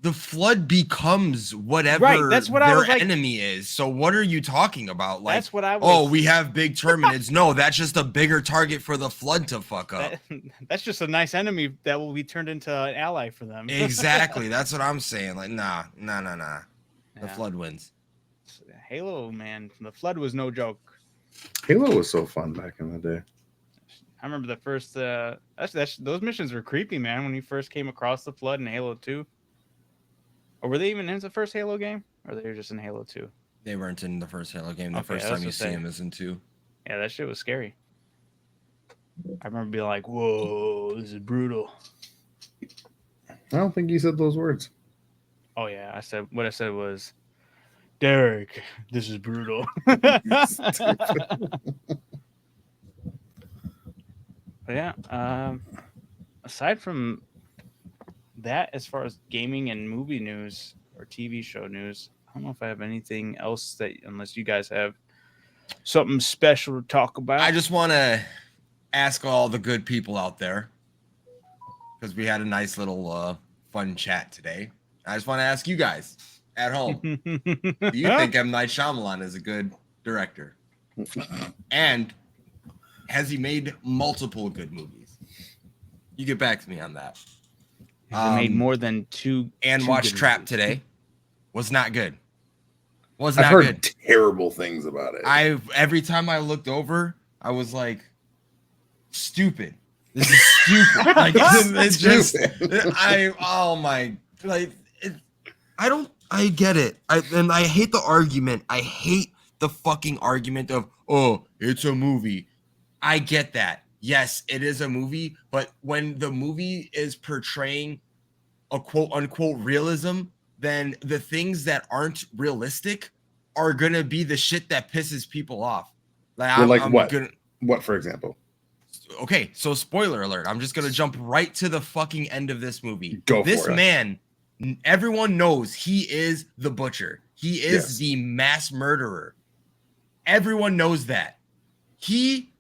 The Flood becomes whatever that's what I their was enemy is. So what are you talking about? That's what I was. Oh, we have big Terminids. No, that's just a bigger target for the Flood to fuck up. That's just a nice enemy that will be turned into an ally for them. Exactly. That's what I'm saying. Nah. The Yeah. Flood wins. Halo, man. The Flood was no joke. Halo was so fun back in the day. I remember the first. Those missions were creepy, man. When you first came across the Flood in Halo 2. Or were they even in the first Halo game? Or they were just in Halo 2? They weren't in the first Halo game. The Okay, first time you see him is in 2. Yeah, that shit was scary. I remember being like, "Whoa, this is brutal." I don't think you said those words. Oh yeah, what I said was, "Derek, this is brutal." But yeah, aside from that, as far as gaming and movie news or TV show news, I don't know if I have anything else unless you guys have something special to talk about. I just want to ask all the good people out there, because we had a nice little fun chat today. I just want to ask you guys at home, do you think M. Night Shyamalan is a good director? And has he made multiple good movies? You get back to me on that. Has he made more than two? And watched Trap today. Was not good. Was I've not heard good. Terrible things about it. Every time I looked over, I was like, stupid. This is stupid. It's just I get it. I hate the argument. I hate the fucking argument of, oh, it's a movie. I get that. Yes, it is a movie, but when the movie is portraying a quote unquote realism, then the things that aren't realistic are gonna be the shit that pisses people off. What, for example? Okay, so spoiler alert. I'm just gonna jump right to the fucking end of this movie. This man, everyone knows he is the butcher. He is the mass murderer. Everyone knows that. He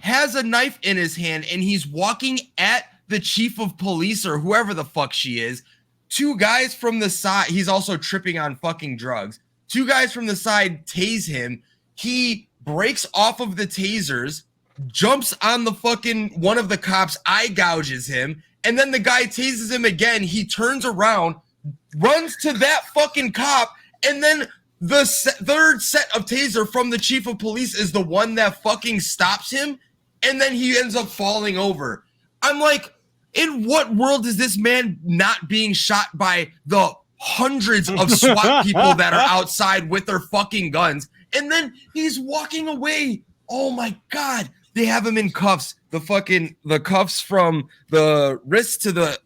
has a knife in his hand and he's walking at the chief of police or whoever the fuck she is. Two guys from the side. He's also tripping on fucking drugs. Two guys from the side tase him. He breaks off of the tasers, jumps on the fucking one of the cops, eye gouges him, and then the guy tases him again. He turns around, runs to that fucking cop, and then the third set of taser from the chief of police is the one that fucking stops him, and then he ends up falling over. I'm like, in what world is this man not being shot by the hundreds of SWAT people that are outside with their fucking guns? and then he's walking away. Oh my God. They have him in cuffs. The cuffs from the wrist to the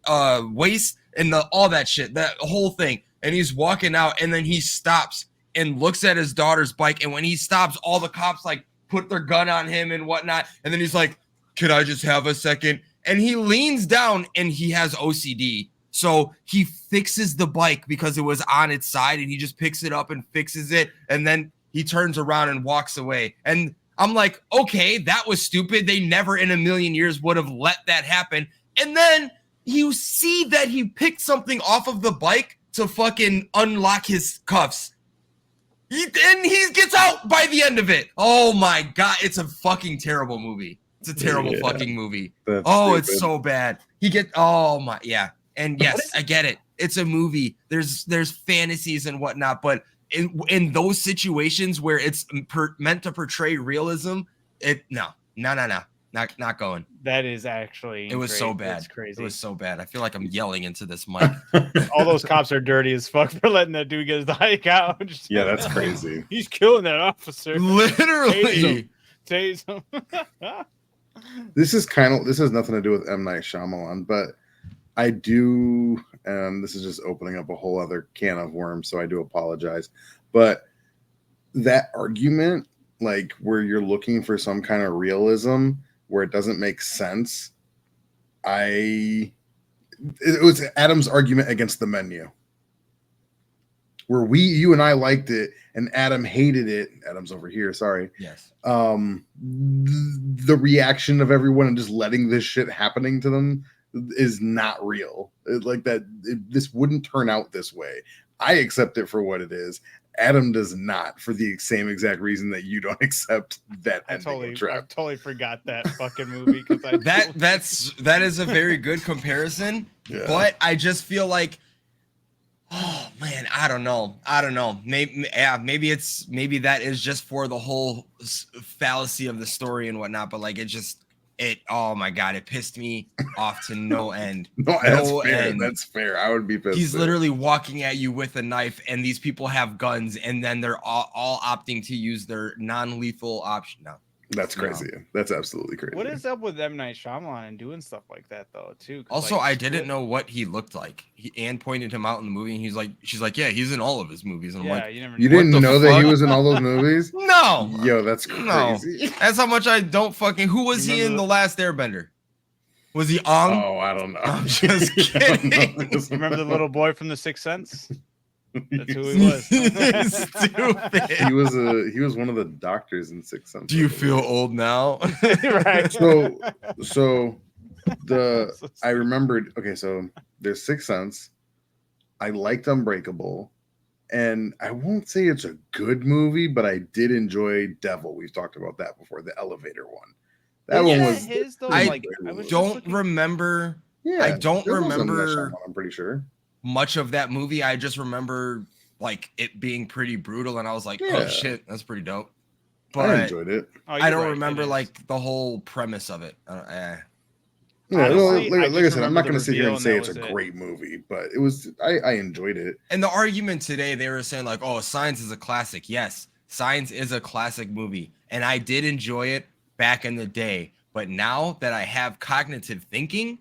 waist and all that shit, that whole thing. And he's walking out, and then he stops and looks at his daughter's bike. And when he stops, all the cops like put their gun on him and whatnot. And then he's like, "Can I just have a second?" And he leans down, and he has OCD. So he fixes the bike because it was on its side, and he just picks it up and fixes it. And then he turns around and walks away. And I'm like, okay, that was stupid. They never in a million years would have let that happen. And then you see that he picked something off of the bike to fucking unlock his cuffs. And he gets out by the end of it. Oh my God. It's a fucking terrible movie. It's a terrible fucking movie. That's stupid. It's so bad. And yes, I get it. It's a movie. There's fantasies and whatnot, but in those situations where it's meant to portray realism, not going. That is actually it was great. so bad. That's crazy. It was so bad. I feel like I'm yelling into this mic. All those cops are dirty as fuck for letting that dude get his hike out. Yeah, that's crazy. He's killing that officer. Literally. Tase him. This has nothing to do with M. Night Shyamalan, but I do, and this is just opening up a whole other can of worms, so I do apologize. But that argument, like where you're looking for some kind of realism where it doesn't make sense, it was Adam's argument against The Menu. Where you and I liked it and Adam hated it. Adam's over here, sorry. Yes. The reaction of everyone and just letting this shit happening to them is not real. This wouldn't turn out this way. I accept it for what it is. Adam does not, for the same exact reason that you don't accept that ending of Trap. I totally forgot that fucking movie because that is a very good comparison. Yeah. But I just feel like, oh man, I don't know. Maybe that is just for the whole fallacy of the story and whatnot. But like, oh my God, it pissed me off to no end. That's fair. I would be pissed. He's literally walking at you with a knife, and these people have guns, and then they're all opting to use their non-lethal option. No, that's crazy. No. That's absolutely crazy. What is up with M. Night Shyamalan and doing stuff like that though, too? Also, I didn't know what he looked like. Anne pointed him out in the movie, and she's like, yeah, he's in all of his movies. And I'm like, you didn't know that he was in all those movies? No. Yo, that's crazy. No. That's how much I don't fucking. Who was he in The Last Airbender? Was he Ong? Oh, I don't know. I'm just kidding. Remember the little boy from The Sixth Sense? That's who he was. Stupid. He was one of the doctors in Sixth Sense. Do you feel old now? Right. So I remembered. Okay, so there's Sixth Sense. I liked Unbreakable, and I won't say it's a good movie, but I did enjoy Devil. We've talked about that before, the elevator one. That one was. I don't remember. Yeah, I don't remember. I'm pretty sure. Much of that movie. I just remember like it being pretty brutal, and I was like, oh shit, that's pretty dope. But I enjoyed it. I don't remember like the whole premise of it. Yeah, honestly, like I said, I'm not going to sit here and say it's a great movie, but it was. I enjoyed it. And the argument today, they were saying like, oh, Signs is a classic. Yes, Signs is a classic movie, and I did enjoy it back in the day. But now that I have cognitive thinking,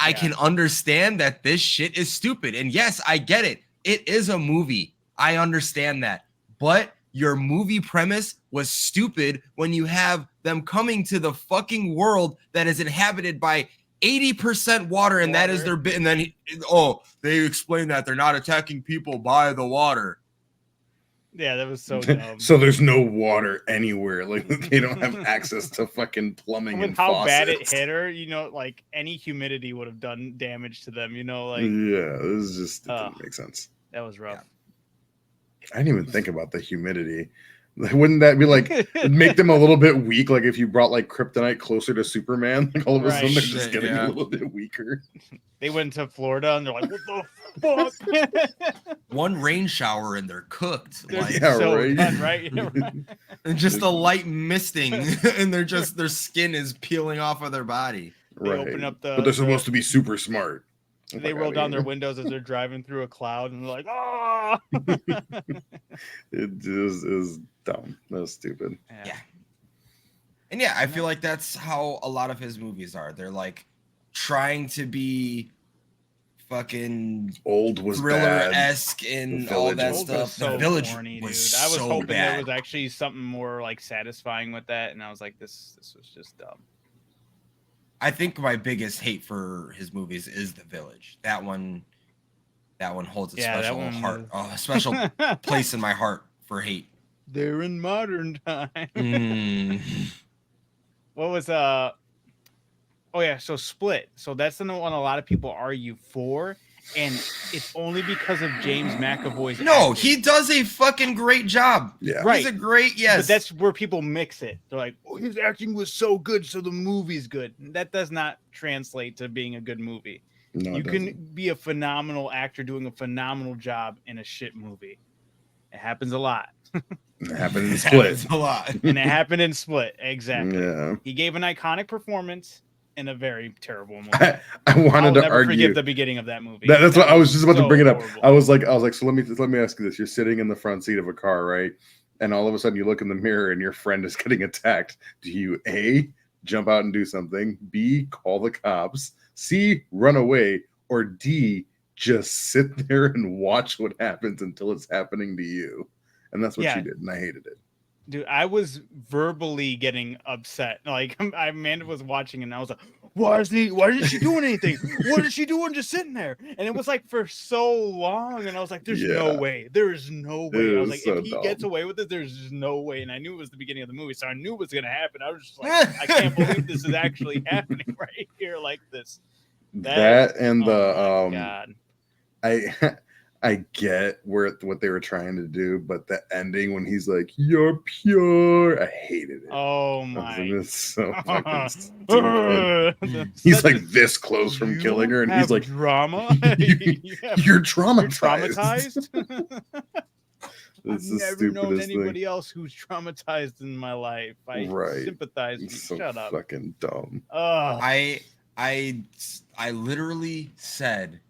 I can understand that this shit is stupid. And yes, I get it. It is a movie. I understand that. But your movie premise was stupid when you have them coming to the fucking world that is inhabited by 80% water, and that is their bit. And then, they explain that they're not attacking people by the water. Yeah, that was so dumb. So there's no water anywhere. Like they don't have access to fucking plumbing and how faucets. bad it hit her, like any humidity would have done damage to them, like. Yeah, it was just, it didn't make sense. That was rough. I didn't even think about the humidity. Wouldn't that be like make them a little bit weak? Like if you brought like kryptonite closer to Superman, like all of a sudden they're just getting a little bit weaker. They went to Florida and they're like, what the fuck? One rain shower and they're cooked. Like, right? And just a light misting, and their skin is peeling off of their body. Right. But they're supposed to be super smart. They roll down their windows as they're driving through a cloud, and they're like, "Oh!" It is dumb. That's stupid. Yeah. And yeah, I feel like that's how a lot of his movies are. They're like trying to be fucking Old was thriller-esque and all that Old was stuff. so The Village corny, was dude. I was so hoping bad. there was actually something more like satisfying with that, and I was like, "This was just dumb." I think my biggest hate for his movies is The Village. That one holds a special place in my heart for hate. They're in modern time. What was Oh yeah, so Split. So that's the one a lot of people argue for, and it's only because of James McAvoy's No, acting. he does a fucking great job. Yeah. Right. He's a great But that's where people mix it. They're like, "Oh, his acting was so good, so the movie's good." That does not translate to being a good movie. No, You can be a phenomenal actor doing a phenomenal job in a shit movie. It happens a lot. It happened in Split. a lot. And it happened in Split. Exactly. Yeah. He gave an iconic performance in a very terrible movie. I I'll wanted to never argue. forgive the beginning of that movie. That's what I was just about to so bring it up. horrible. I was like, so let me ask you this: you're sitting in the front seat of a car, right? And all of a sudden, you look in the mirror, and your friend is getting attacked. Do you A, jump out and do something? B, call the cops? C, run away? Or D, just sit there and watch what happens until it's happening to you? And that's what she did, and I hated it. Dude, I was verbally getting upset. Like Amanda was watching, and I was like, "Why isn't she doing anything? What is she doing just sitting there?" And it was like for so long, and I was like, "There's no way. There is no way." I was like, so "If he dumb. gets away with it, there's just no way." And I knew it was the beginning of the movie, so I knew it was gonna happen. I was just like, "I can't believe this is actually happening right here like this." That and oh my God. I get what they were trying to do, but the ending when he's like, "You're pure," I hated it. Oh I was my! like, "This is so fucking stupid." He's like this close from killing her, and he's like, "Drama. You're traumatized." Traumatized. I've never known anybody else who's traumatized in my life. I sympathize with you. So Shut up. fucking dumb. I literally said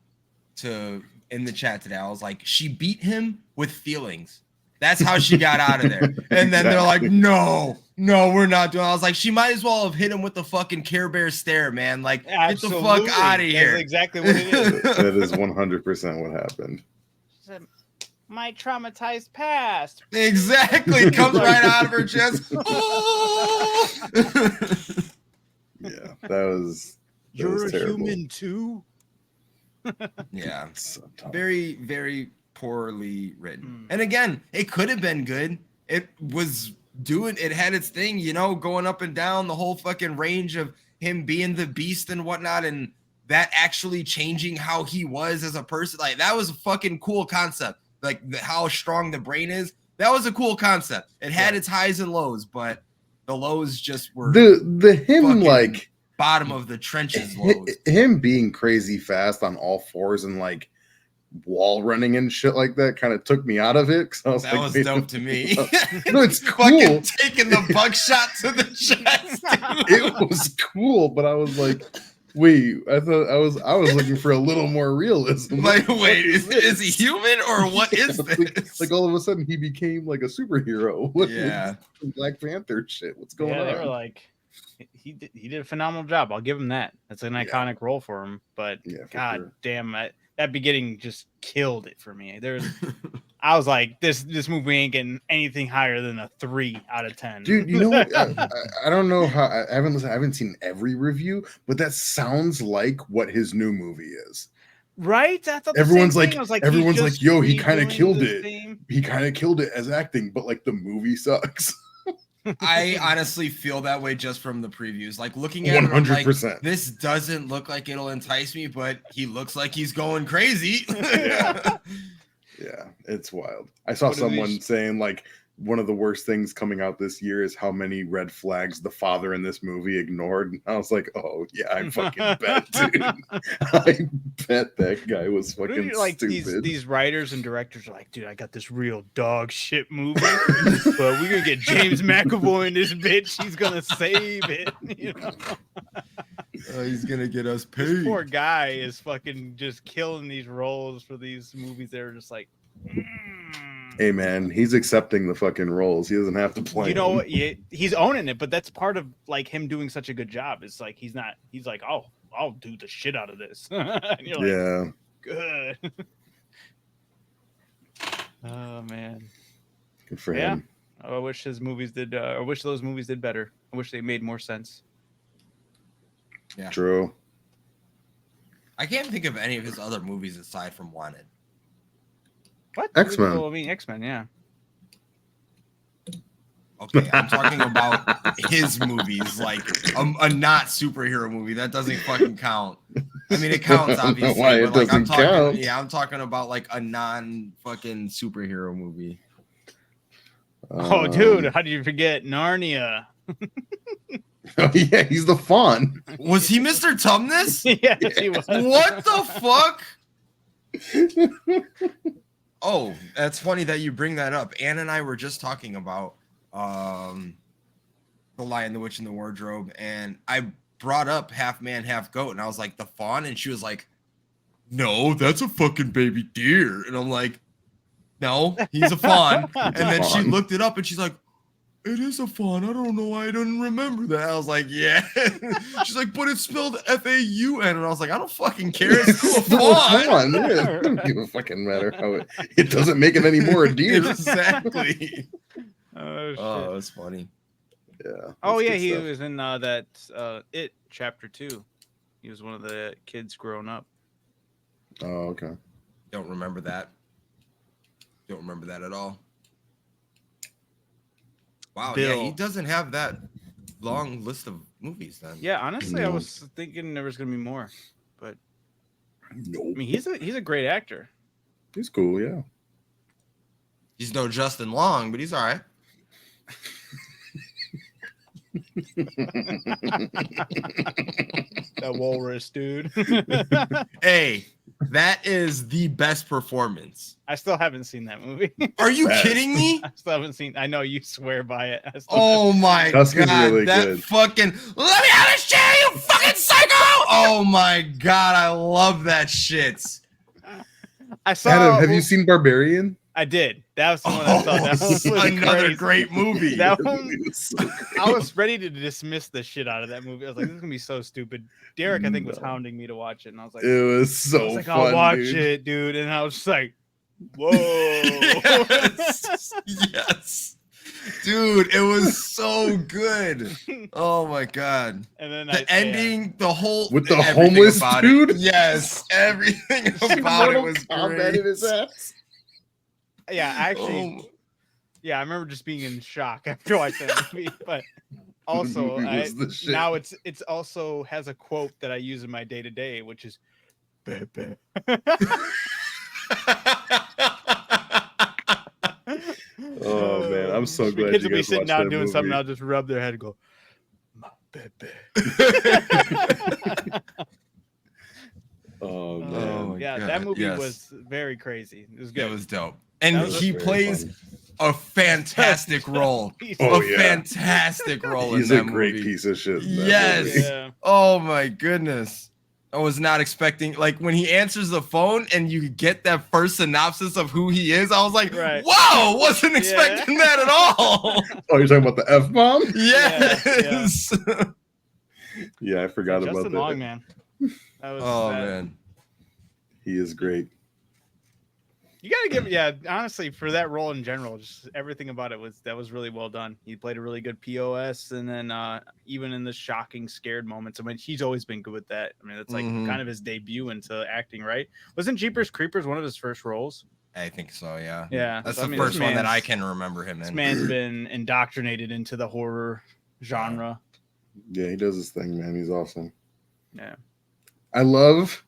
in the chat today, I was like, she beat him with feelings. That's how she got out of there. And then they're like, no, we're not doing it. I was like, she might as well have hit him with the fucking Care Bear stare, man. Like, Absolutely. get the fuck out of here. That's exactly what it is. That is 100% what happened. My traumatized past. Exactly. It comes right out of her chest. Yeah, that was You're a terrible. human too? Yeah. So dumb. Very, very poorly written. And again, it could have been good. It had its thing, going up and down the whole fucking range of him being the beast and whatnot, and that actually changing how he was as a person. Like, that was a fucking cool concept. Like, how strong the brain is. That was a cool concept. It had its highs and lows, but the lows just were the him like bottom of the trenches lows. Him being crazy fast on all fours and like wall running and shit like that kind of took me out of it. That was dope to me. No, it's cool. Fucking taking the buckshot to the chest. It was cool, but I was like, wait, I thought I was looking for a little more realism. Like, wait, is he human or what is this? Like all of a sudden he became like a superhero. Yeah. Black Panther shit. What's going on? They were like, he did a phenomenal job. I'll give him that. That's an iconic role for him. But God damn, that beginning just killed it for me. I was like, this movie ain't getting anything higher than a 3 out of 10. Dude, you know what? I don't know how I haven't seen every review, but that sounds like what his new movie is. Right? I thought everyone's the same like, thing. I was like, everyone's like, yo, he kind of redoing killed the it. same. He kind of killed it as acting, but like the movie sucks. I honestly feel that way just from the previews. Like, looking at 100%. it, like, this doesn't look like it'll entice me, but he looks like he's going crazy. Yeah, it's wild. I saw someone saying like one of the worst things coming out this year is how many red flags the father in this movie ignored. And I was like, oh yeah, I fucking bet, dude. I bet that guy was fucking like stupid. These writers and directors are like, dude, I got this real dog shit movie, but we're gonna get James McAvoy in this bitch. He's gonna save it. He's gonna get us This paid. poor guy is fucking just killing these roles for these movies. They're just like, Hey man, he's accepting the fucking roles. He doesn't have to play. you know them. what? He's owning it, but that's part of like him doing such a good job. It's like he's like, oh, I'll do the shit out of this. And you're like, Yeah. good. Oh man. Good for Yeah. him. I wish his movies did. I wish those movies did better. I wish they made more sense. True. I can't think of any of his other movies aside from Wanted. What? X-Men. Well, I mean, X-Men. Yeah. Okay, I'm talking about his movies, like a not superhero movie. That doesn't fucking count. I mean, it counts obviously. Why, it but like, I'm doesn't talking, count? yeah, I'm talking about like a non fucking superhero movie. Oh, dude, how did you forget Narnia? Oh, yeah, he's the fawn. Was he Mr. Tumnus? Yes, he was. What the fuck? Oh, that's funny that you bring that up. Ann and I were just talking about The Lion, the Witch, and the Wardrobe, and I brought up half man, half goat, and I was like, the fawn, and she was like, no, that's a fucking baby deer. And I'm like, no, he's a fawn. And then she looked it up and she's like, it is a fawn. I don't know why I didn't remember that. I was like, yeah. She's like, but it's spelled F-A-U-N. And I was like, I don't fucking care. It's still a fawn. Yeah, it doesn't give a fucking matter how it doesn't make it any more a deer. Exactly. Oh, shit. Oh, it's funny. Yeah. Oh that's yeah, good he stuff. was in that It Chapter 2. He was one of the kids growing up. Oh, okay. Don't remember that. Don't remember that at all. Wow, yeah, Bill. he doesn't have that long list of movies then. Yeah, honestly, I No. was thinking there was gonna be more, but I Nope. mean, he's a great actor. He's cool, yeah. He's no Justin Long, but he's all right. That walrus dude. Hey, that is the best performance. I still haven't seen that movie. Are you Best. kidding me? I still haven't seen. I know you swear by it. I still Oh my Tusk is god, really that good. fucking let me have a share, you fucking psycho! Oh my god, I love that shit. I saw. Adam, have you seen Barbarian? I did. That was the one I saw. That one was Another crazy. great movie. That one, I was ready to dismiss the shit out of that movie. I was like, "This is gonna be so stupid." Derek, I think, was hounding me to watch it, and I was like, It was so "I'll fun, watch dude. it, dude." And I was just like, "Whoa!" Yes. Yes. Dude, it was so good. Oh my god. And then The ending, the whole With the everything homeless about dude? It. Yes, everything about it was great. in his ass. Yeah, actually, Oh. yeah, I remember just being in shock after watching that movie. But also, Movie was the shit. now it's also has a quote that I use in my day to day, which is, "Pepe." Oh man, I'm so glad Kids you will be guys sitting watched down that doing something. movie. I'll just rub their head and go, "My Pepe." Oh man, Oh, my Yeah, God, that movie yes. was very crazy. It was It good. was dope. And That was he very plays funny. a fantastic role. Oh, a yeah. fantastic role He's in a that great movie. piece of shit. in that Yes. movie. Yeah. Oh my goodness. I was not expecting, like, when he answers the phone and you get that first synopsis of who he is, I was like, Right. whoa, wasn't expecting that at all. Oh, you're talking about the F bomb? Yes. Yeah, I forgot about Justin that. Long, man. That was Oh that- man. He is great. You gotta give, yeah, honestly, for that role in general, just everything about it was really well done. He played a really good POS, and then even in the shocking, scared moments, I mean, he's always been good with that. I mean, it's like Mhm. kind of his debut into acting, right? Wasn't Jeepers Creepers one of his first roles? I think so, yeah. Yeah, That's so, I the mean, first this one that I man's- can remember him This in. man's been indoctrinated into the horror genre. Yeah, he does his thing, man. He's awesome. Yeah, I love,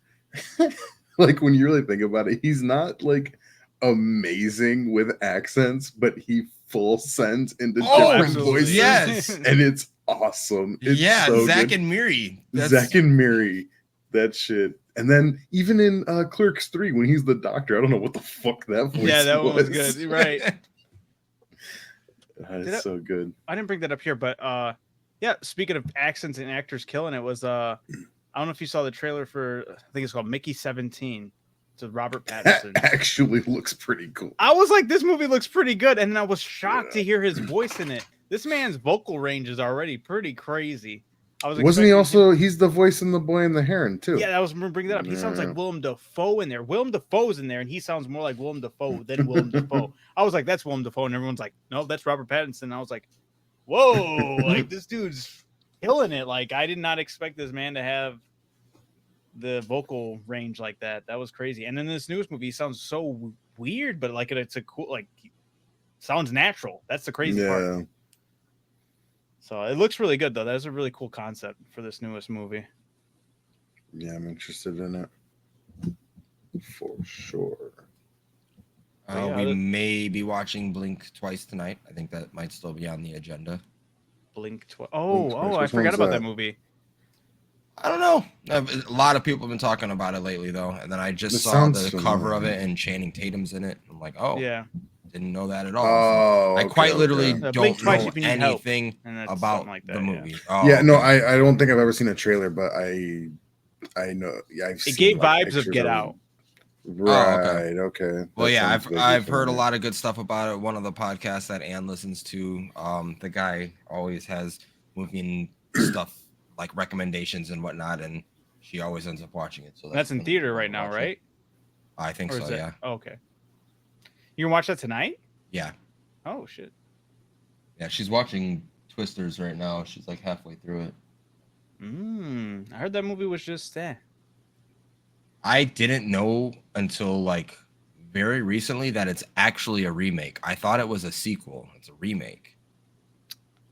like, when you really think about it, he's not like amazing with accents, but he full sends into Oh, different absolutely. voices. Yes. And it's awesome. It's Yeah, so Zach good. and Miri. Zach and Miri, that shit. And then even in Clerks 3, when he's the doctor, I don't know what the fuck that voice yeah, that one was good. You're right. That Did is I- so good. I didn't bring that up here, but Yeah, speaking of accents and actors killing it, was I don't know if you saw the trailer for, I think it's called Mickey 17. It's with Robert Pattinson. Actually looks pretty cool. I was like, this movie looks pretty good, and I was shocked to hear his voice in it. This man's vocal range is already pretty crazy. Wasn't he also? He's the voice in The Boy and the Heron too. Yeah, I was bringing that up. He sounds like Willem Dafoe in there. Willem Dafoe's in there, and he sounds more like Willem Dafoe than Willem Dafoe. I was like, that's Willem Dafoe, and everyone's like, no, that's Robert Pattinson. I was like, whoa, like this dude's killing it. Like I did not expect this man to have the vocal range like that. That was crazy. And in this newest movie, he sounds so weird, but like it's a cool, like sounds natural. That's the crazy part. So it looks really good though. That's a really cool concept for this newest movie. Yeah, I'm interested in it for sure. We may be watching Blink twice tonight. I think that might still be on the agenda. Blink twice. Oh, I forgot about that movie. I don't know. A lot of people have been talking about it lately, though. And then I just saw the cover of it, and Channing Tatum's in it. I'm like, oh, yeah, didn't know that at all. Oh, I quite literally don't know anything about like that, the movie. Yeah, oh, no, I don't think I've ever seen a trailer, but I know. Yeah, it gave vibes of Get Out. Right. Okay. Well, yeah, I've heard a lot of good stuff about it. One of the podcasts that Ann listens to, the guy always has movie stuff like recommendations and whatnot, and she always ends up watching it. So that's in theater right now, right? I think so. Yeah. Oh, okay. You can watch that tonight? Yeah. Oh shit. Yeah, she's watching Twisters right now. She's like halfway through it. I heard that movie was just there. I didn't know until like very recently that it's actually a remake. I thought it was a sequel. It's a remake.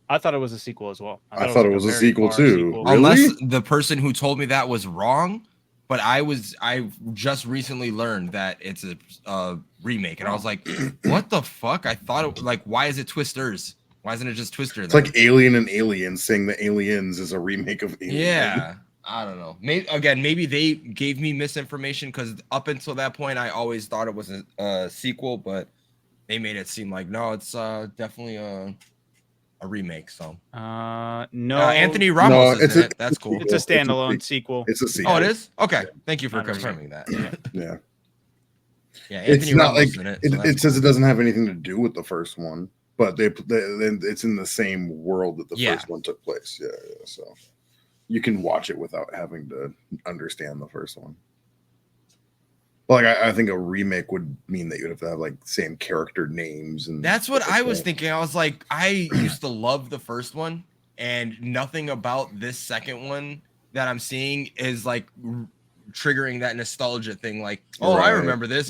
I thought it was a sequel as well. I thought it was a sequel too. Sequel. Really? Unless the person who told me that was wrong, but I just recently learned that it's a remake, and I was like, what the fuck? I thought it, like, why is it Twisters? Why isn't it just Twister? It's like Alien and Aliens, saying that Aliens is a remake of Alien. Yeah. I don't know. Maybe they gave me misinformation because up until that point, I always thought it was a sequel, but they made it seem like no, it's definitely a remake. So no, Anthony Ramos is in it. That's cool. It's a standalone sequel. It's a sequel. Oh, it is. Okay, thank you for confirming that. Yeah. Anthony it's not Ramos like in it. It says it doesn't have anything to do with the first one, but it's in the same world that the first one took place. Yeah. So. You can watch it without having to understand the first one. Like I think a remake would mean that you'd have to have like same character names, and that's what I was thinking. I was like, I used to love the first one, and nothing about this second one that I'm seeing is like triggering that nostalgia thing. Like, oh, right. I remember this,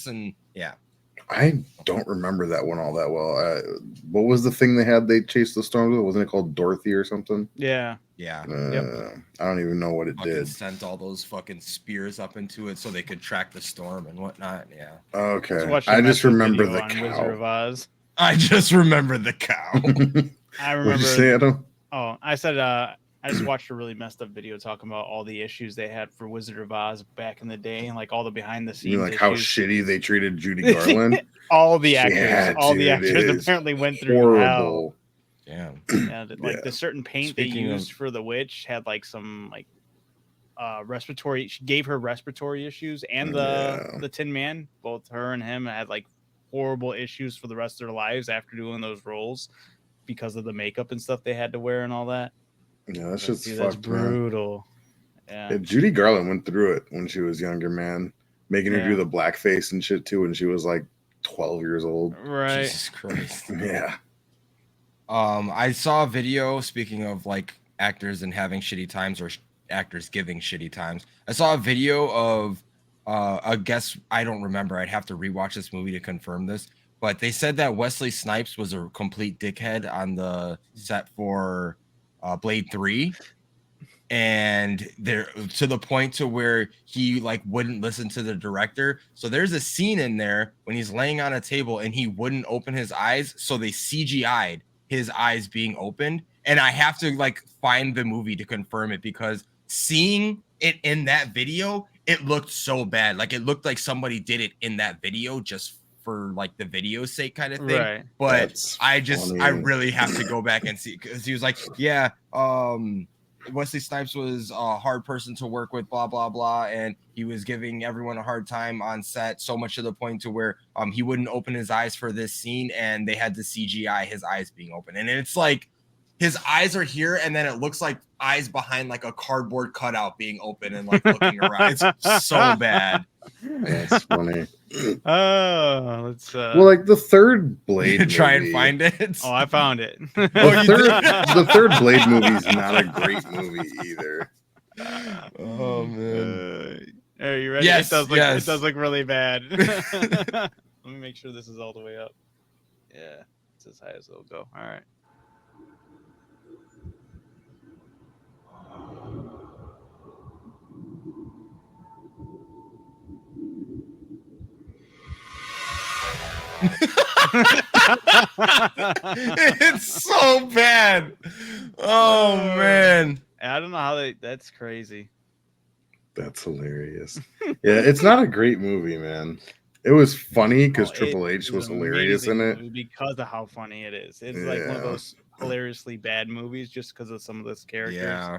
and yeah. I don't remember that one all that well. What was the thing they had? They chased the storm with? Wasn't it called Dorothy or something? Yeah. Yeah. I don't even know what it did. Sent all those fucking spears up into it so they could track the storm and whatnot. Yeah. Okay. I just remember the cow. Wizard of Oz. I just remember the cow. I remember. What'd you say, Adam? Oh, I said I just watched a really messed up video talking about all the issues they had for Wizard of Oz back in the day, and like all the behind the scenes. You mean like how shitty they treated Judy Garland? all the actors apparently went through horrible. Hell. Yeah, like the certain paint they used for the witch had like some like respiratory. She gave her respiratory issues, and the Tin Man, both her and him had like horrible issues for the rest of their lives after doing those roles because of the makeup and stuff they had to wear and all that. Yeah, that's just fucked, that's brutal. Yeah, Judy Garland went through it when she was younger, man. Making her do the blackface and shit too when she was like 12 years old. Right. Jesus Christ. Yeah. I saw a video, speaking of like actors and having shitty times or actors giving shitty times. I saw a video of I guess I don't remember. I'd have to rewatch this movie to confirm this. But they said that Wesley Snipes was a complete dickhead on the set for Blade 3. And there to the point to where he like wouldn't listen to the director. So there's a scene in there when he's laying on a table and he wouldn't open his eyes. So they CGI'd his eyes being opened. And I have to like find the movie to confirm it because seeing it in that video, it looked so bad. Like it looked like somebody did it in that video just for like the video's sake kind of thing. Right. But That's I funny. really have to go back and see, because he was like, yeah, Wesley Snipes was a hard person to work with, blah blah blah, and he was giving everyone a hard time on set, so much to the point to where he wouldn't open his eyes for this scene, and they had to CGI his eyes being open, and it's like his eyes are here, and then it looks like eyes behind like a cardboard cutout being open and like looking around. It's so bad. That's funny. Oh, let's Well, like the third Blade Try and movie- find it. oh, I found it. The third Blade movie is not a great movie either. Oh man. Are you ready? Yes, it yes. does look really bad. Let me make sure this is all the way up. Yeah, it's as high as it'll go. All right. It's so bad. Oh man. I don't know how that's crazy. That's hilarious. Yeah, it's not a great movie, man. It was funny because Triple H was hilarious in it. Because of how funny it is. It's like one of those hilariously bad movies just because of some of those characters. Yeah.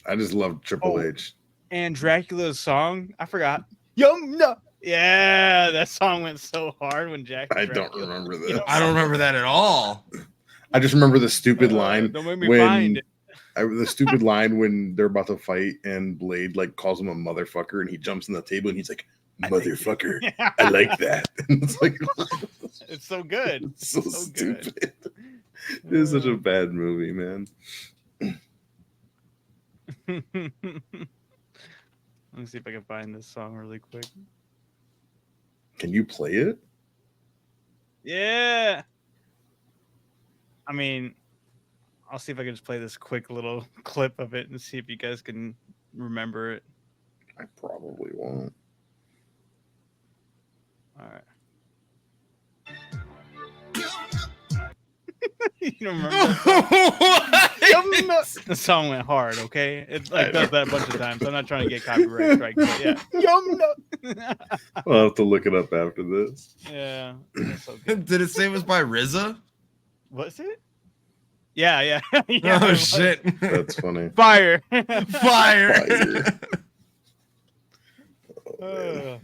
I just love Triple H. And Dracula's song, I forgot. Yum no. Yeah, that song went so hard when I don't remember this. I don't remember that at all. I just remember the stupid line Don't make me find it. the stupid line when they're about to fight and Blade like calls him a motherfucker and he jumps on the table and he's like, motherfucker, I like that. And it's like, It's so good. it's so good. stupid. It is such a bad movie, man. Let me see if I can find this song really quick. Can you play it? Yeah. I mean, I'll see if I can just play this quick little clip of it and see if you guys can remember it. I probably won't. All right. You don't remember? The song went hard, okay? It like does that a bunch of times. I'm not trying to get copyright strike, but yeah. I'll have to look it up after this. Yeah. That's so good. Did it say it was by RZA? Was it? Yeah. Yeah, it Oh was. shit. That's funny. Fire. Fire. Fire.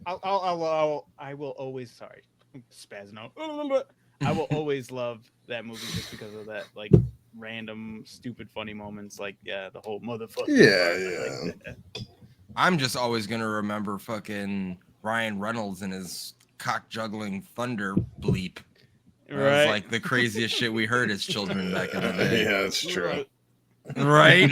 I will always spazzing out. I will always love that movie just because of that, like random, stupid, funny moments. Like, yeah, the whole motherfucker. Yeah. Like, I'm just always gonna remember fucking Ryan Reynolds and his cock juggling thunder bleep. That was right. like the craziest shit we heard as children back in the day. Yeah, that's true. Right?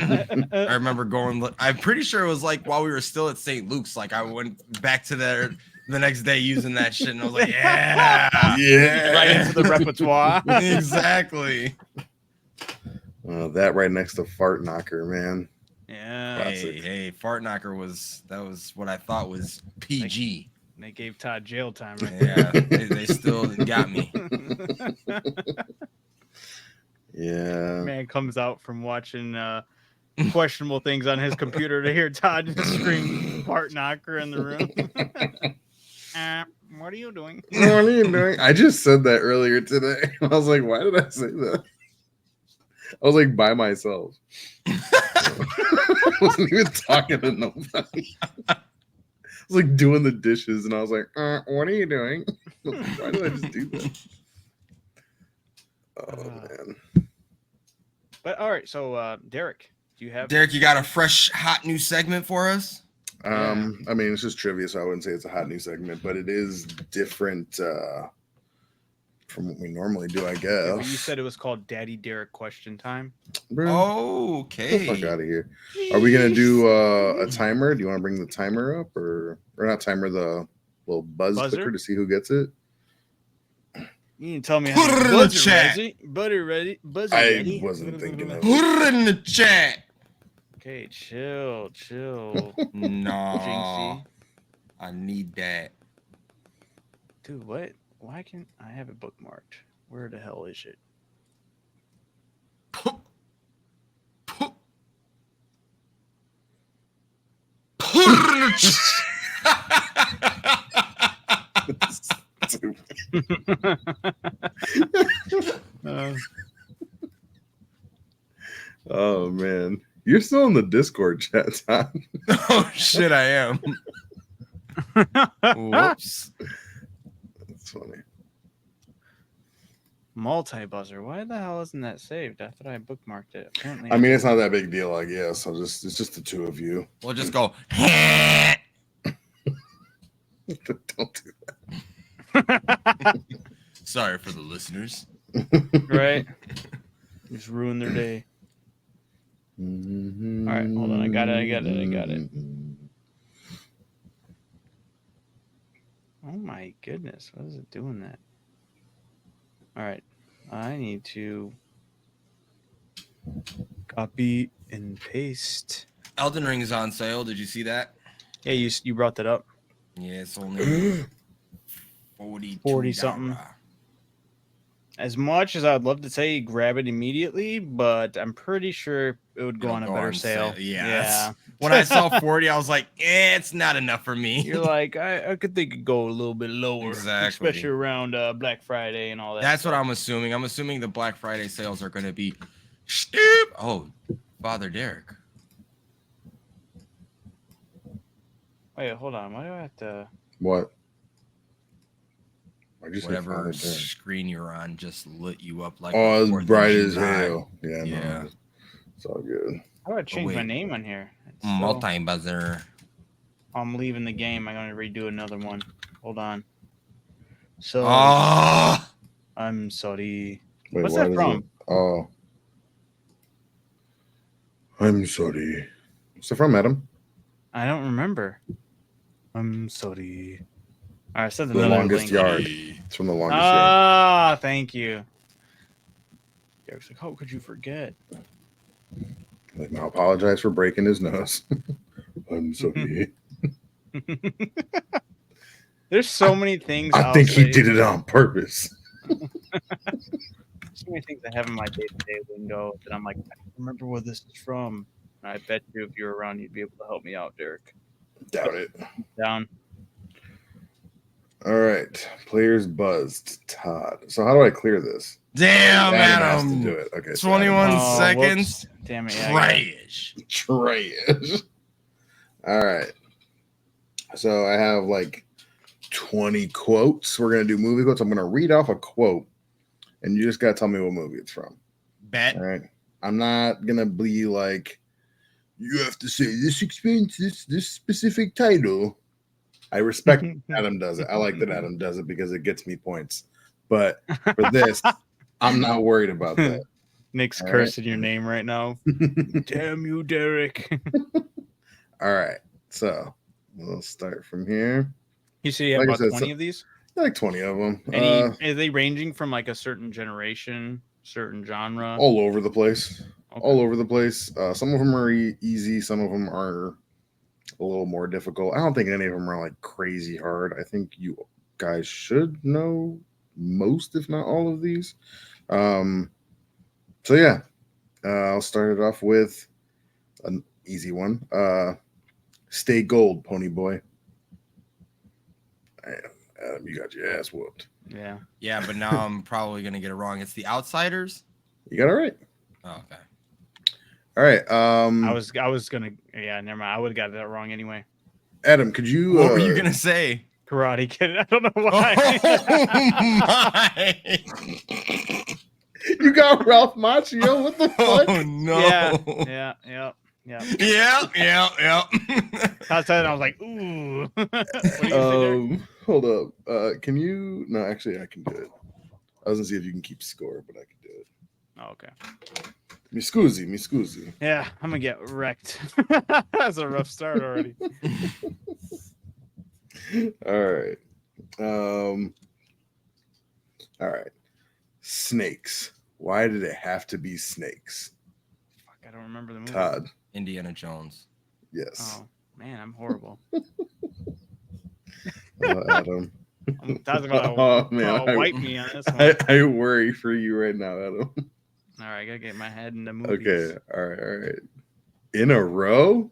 I remember going, I'm pretty sure it was like while we were still at St. Luke's, like I went back to there the next day using that shit and I was like, yeah. Yeah. Right into the repertoire. Exactly. That right next to Fart Knocker, man. Yeah. Hey, Fart Knocker was what I thought was PG. They gave Todd jail time. Right? Yeah, they still got me. Yeah. Man comes out from watching questionable things on his computer to hear Todd scream "Fart Knocker" in the room. What are you doing? What are you doing? I just said that earlier today. I was like, why did I say that? I was like by myself. I wasn't even talking to nobody. I was like doing the dishes and I was like, what are you doing? Why did I just do that? Oh man. But all right, so Derek, do you have Derek, you got a fresh, hot new segment for us? I mean, it's just trivia, so I wouldn't say it's a hot new segment, but it is different from what we normally do, I guess. You said it was called Daddy Derek Question Time. Bro, get the fuck Okay. out of here. Are we gonna do a timer? Do you want to bring the timer up, or not timer, the little buzzer clicker to see who gets it? You didn't tell me Put how it to in the buzzer chat. ready. Buzzer I ready. wasn't thinking of Put it in the chat. Okay, chill. No. Jinxie. I need that. Dude, what? Why can't I have it bookmarked? Where the hell is it? Put it in the chat. Oh man, you're still in the Discord chat, Todd. Oh shit, I am. Whoops. That's funny. Multi-buzzer. Why the hell isn't that saved? I thought I bookmarked it. Apparently, I mean, it's not that big deal, I guess. It's just the two of you. We'll just go. Don't do that. Sorry for the listeners. right. Just ruin their day. All right, hold on. I got it. Oh my goodness, what is it doing that? All right, I need to copy and paste. Elden Ring is on sale. Did you see that? Yeah, you brought that up. Yeah, it's only 40 something. As much as I'd love to say grab it immediately, but I'm pretty sure it would go on a better sale. Yeah. When I saw 40, I was like, it's not enough for me. You're like, I could think it'd go a little bit lower, Exactly. especially around Black Friday and all that. That's stuff. what I'm assuming. I'm assuming the Black Friday sales are going to be steep. Oh, Father Derek. Wait, hold on. Why do I have to? What? Whatever screen you're on just lit you up like. Oh, it's bright as July. hell. Yeah. Yeah. No, it's all good. How do I change my name on here? Multi-buzzer. I'm leaving the game. I'm gonna redo another one. Hold on. So I'm sorry. Wait, What's that from? Oh, I'm sorry. What's it from, Adam? I don't remember. I'm sorry. All right, send The another Longest link. Yard. It's from The Longest Yard. Ah, thank you. Derek's like, how could you forget? Like, now apologize for breaking his nose. I'm sorry. There's so many things. I think he did it on purpose. So many things I have in my day-to-day window that I'm like, I don't remember where this is from. And I bet you if you're around, you'd be able to help me out, Derek. Doubt it. Down. All right. Players buzzed. Todd. So how do I clear this? Damn, Adam has to Adam. do it. Okay. 21 Oh, seconds. whoops. Damn it. Yeah, Trash. All right. So I have like 20 quotes. We're going to do movie quotes. I'm going to read off a quote, and you just got to tell me what movie it's from. Bet. All right. I'm not going to be like, you have to say this explains this specific title. I respect Adam does it. I like that Adam does it because it gets me points. But for this, I'm not worried about that. Nick's All cursing your name right now. Damn you, Derek. All right. So we'll start from here. You said you have Like I about said, 20 of these? Like 20 of them. Are they ranging from like a certain generation, certain genre? All over the place. Okay. All over the place. Some of them are easy. Some of them are a little more difficult. I don't think any of them are like crazy hard. I think you guys should know most, if not all of these. So yeah, I'll start it off with an easy one. Stay gold, pony boy. Adam, you got your ass whooped. Yeah. Yeah, but now I'm probably going to get it wrong. It's The Outsiders. You got it right. Oh, okay. All right. I was gonna. Yeah, never mind. I would have got that wrong anyway. Adam, could you? What were you gonna say? Karate Kid. I don't know why. Oh my! You got Ralph Macchio. What the fuck? Oh no! Yeah. Yeah. I said, I was like, ooh. What do you say, Hold up. Can you? No, actually, I can do it. I was gonna see if you can keep score, but I can do it. Oh, okay. Mi scusi. Yeah, I'm gonna get wrecked. That's a rough start already. All right. All right. Snakes. Why did it have to be snakes? Fuck, I don't remember the movie. Todd. Indiana Jones. Yes. Oh man, I'm horrible. Adam. Todd's about to wipe me on this one. I worry for you right now, Adam. All right, I gotta get my head in the movies. Okay. All right. In a row?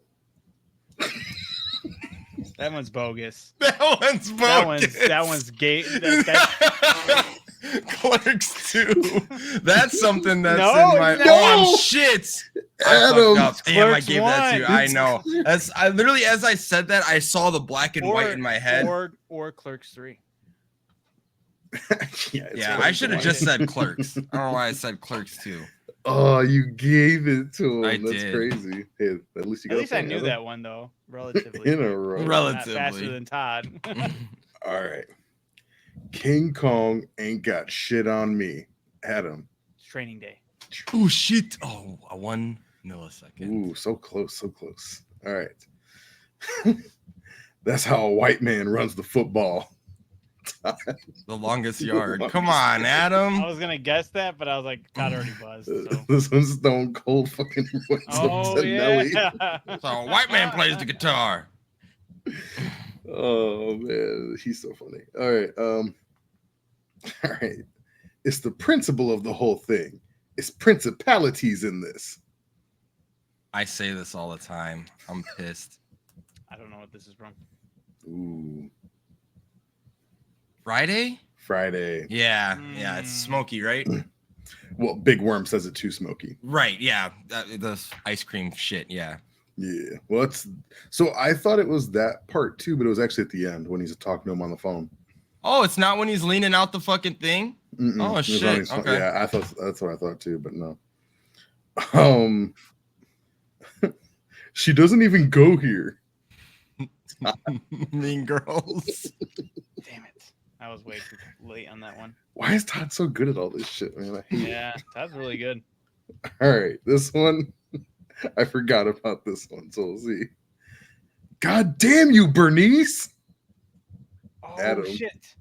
That one's bogus. That one's bogus. That one's gay. Clerks 2. That's something that's No, in my. it's not. Oh shit! I Adam. fucked up. Damn, I Clerks gave that to you. 1. I know. I literally, as I said that, I saw the black and white in my head. Or Clerks 3. Yeah, I should have just said Clerks. I don't know why I said Clerks 2. Oh, you gave it to him. I That's did. crazy. Hey, at least you got At least I point, knew Adam. that one though, relatively. In a row. Not faster Relatively. than Todd. All right. King Kong ain't got shit on me. Adam. It's training day. Oh shit! Oh, a 1 millisecond. Ooh, so close, so close. All right. That's how a white man runs the football. The longest yard. Come on, Adam. I was gonna guess that, but I was like, Todd already buzzed. So. This one's Stone Cold fucking Oh yeah. So a white man plays the guitar. Oh man, he's so funny. All right. All right. It's the principle of the whole thing. It's principalities in this. I say this all the time. I'm pissed. I don't know what this is from. Ooh, Friday? Friday. Yeah, yeah. It's smoky, right? Well, Big Worm says it too smoky. Right. Yeah. The ice cream shit. Yeah. Yeah. Well, it's so I thought it was that part too, but it was actually at the end when he's talking to him on the phone. Oh, it's not when he's leaning out the fucking thing. Mm-mm. Oh It was shit. on his phone. Okay. Yeah, I thought that's what I thought too, but no. She doesn't even go here. Mean Girls. Damn it. I was way too late on that one. Why is Todd so good at all this shit, man? I hate it. Yeah, Todd's really good. All right, this one, I forgot about this one, so we'll see. God damn you, Bernice! Oh Adam. shit.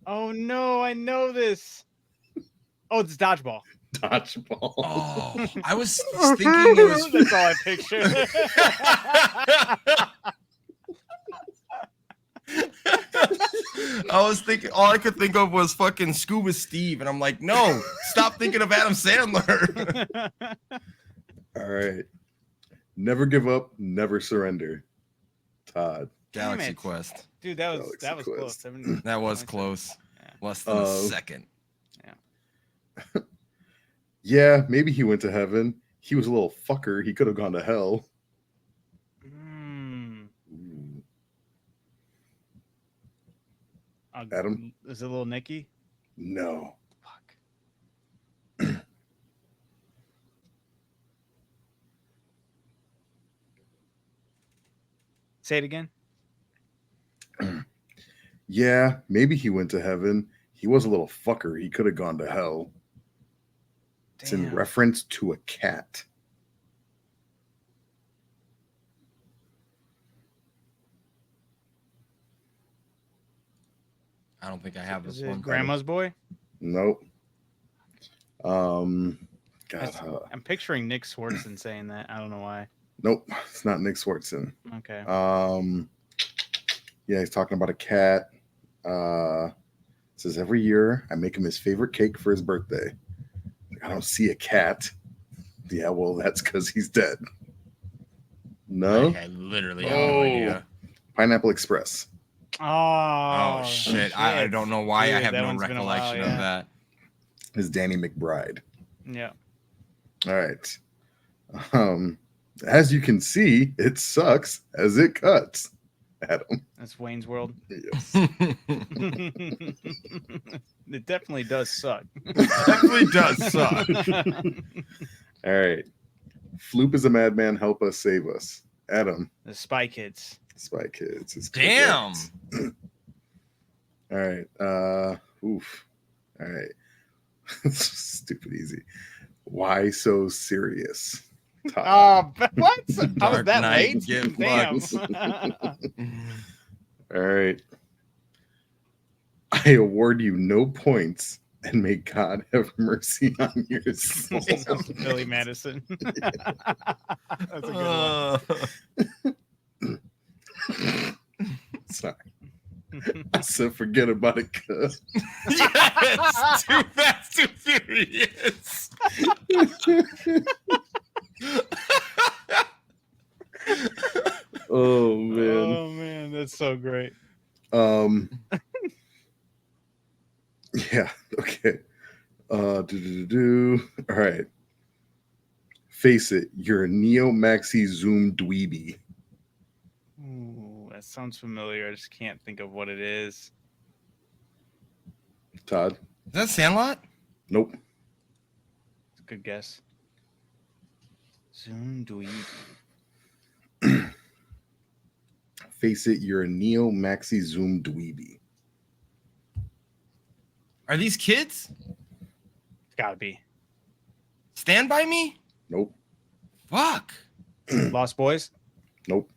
Oh no, I know this. Oh, it's dodgeball. Dodgeball. Oh, I was thinking it was. That's all I pictured. I was thinking all I could think of was fucking Scuba Steve, and I'm like, no, stop thinking of Adam Sandler. All right. Never give up, never surrender. Todd. Damn Galaxy it. Quest. Dude, that was Galaxy close. Quest. That was 27. close. Yeah. Less than a second. Yeah, maybe he went to heaven. He was a little fucker. He could have gone to hell. Mm. Ooh. Adam? Is it little Nicky? No. Fuck. Say it again. Yeah, maybe he went to heaven. He was a little fucker. He could have gone to hell. It's in Damn. reference to a cat. I don't think I have this Is it one. Grandma's Boy? Nope. God. I'm picturing Nick Swartzen saying that. I don't know why. Nope. It's not Nick Swartzen. Okay. Yeah, he's talking about a cat. Says every year I make him his favorite cake for his birthday. I don't see a cat. Yeah, well, that's because he's dead. No. I literally have no idea. Pineapple Express. Oh, Oh shit! I don't know why Dude, I have that no one's been a while, recollection yeah. of that. Is Danny McBride. Yeah. All right. As you can see, it sucks as it cuts. Adam. That's Wayne's World. Yes. It definitely does suck. Definitely does suck. All right. Floop is a madman. Help us, save us. Adam. The Spy Kids. Spy Kids. Is Damn. correct. All right. Oof. All right. Stupid easy. Why so serious? Todd. Oh, what? I was Dark that Knight, late? give Damn. All right. I award you no points, and may God have mercy on your soul. Billy Madison. That's a good one. Sorry. I said forget about it, cuz. Yes, too fast, too furious. Oh man. Oh man, that's so great. Yeah. Okay. All right. Face it, you're a neo maxi zoom dweeby. Ooh, that sounds familiar. I just can't think of what it is. Todd? Is that Sandlot? Nope. It's a good guess. Zoom dweeby. Face it, you're a neo maxi zoom dweeby. Are these kids? It's gotta be. Stand By Me? Nope. Fuck. Lost Boys. Nope.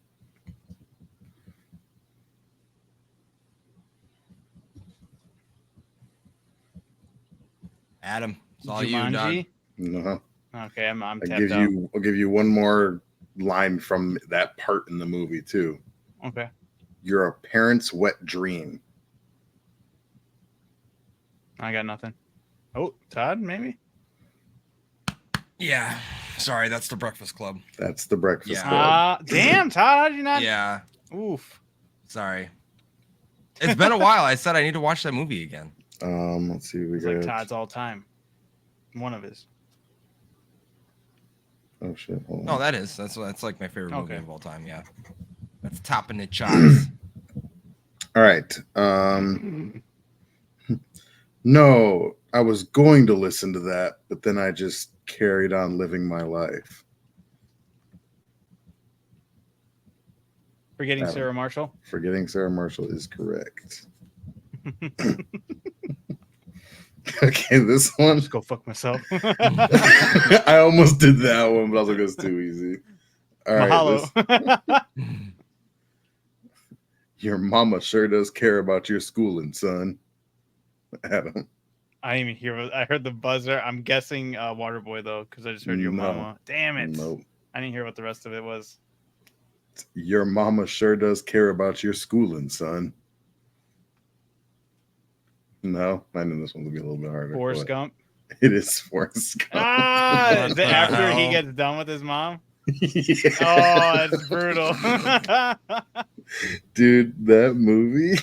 Adam, it's all you, dog. Jumanji. No. Okay, I'm I'll tapped out. I'll give you one more line from that part in the movie too. Okay. You're a parent's wet dream. I got nothing. Oh, Todd, maybe? Yeah. Sorry, that's The Breakfast Club. That's The Breakfast Yeah. Club. Damn, Todd, how did you not? Yeah. Oof. Sorry. It's been a while. I said I need to watch that movie again. Let's see. We It's got like Todd's all time. One of his. Oh shit. Hold on. No, that's like my favorite movie Okay. of all time. Yeah. That's topping the charts. All right. No, I was going to listen to that, but then I just carried on living my life. Forgetting Adam. Sarah Marshall. Forgetting Sarah Marshall is correct. Okay, this one. Just go fuck myself. I almost did that one, but I was like, it's too easy. All right. Mahalo. Your mama sure does care about your schooling, son. Adam. I didn't even hear. I heard the buzzer. I'm guessing Waterboy though, because I just heard your No. mama. Damn it! Nope. I didn't hear what the rest of it was. Your mama sure does care about your schooling, son. No, I knew this one would be a little bit harder. Forrest but Gump. It is Forrest Gump. Ah, is the it after he hell? gets done with his mom? Yeah. Oh, that's brutal. Dude, that movie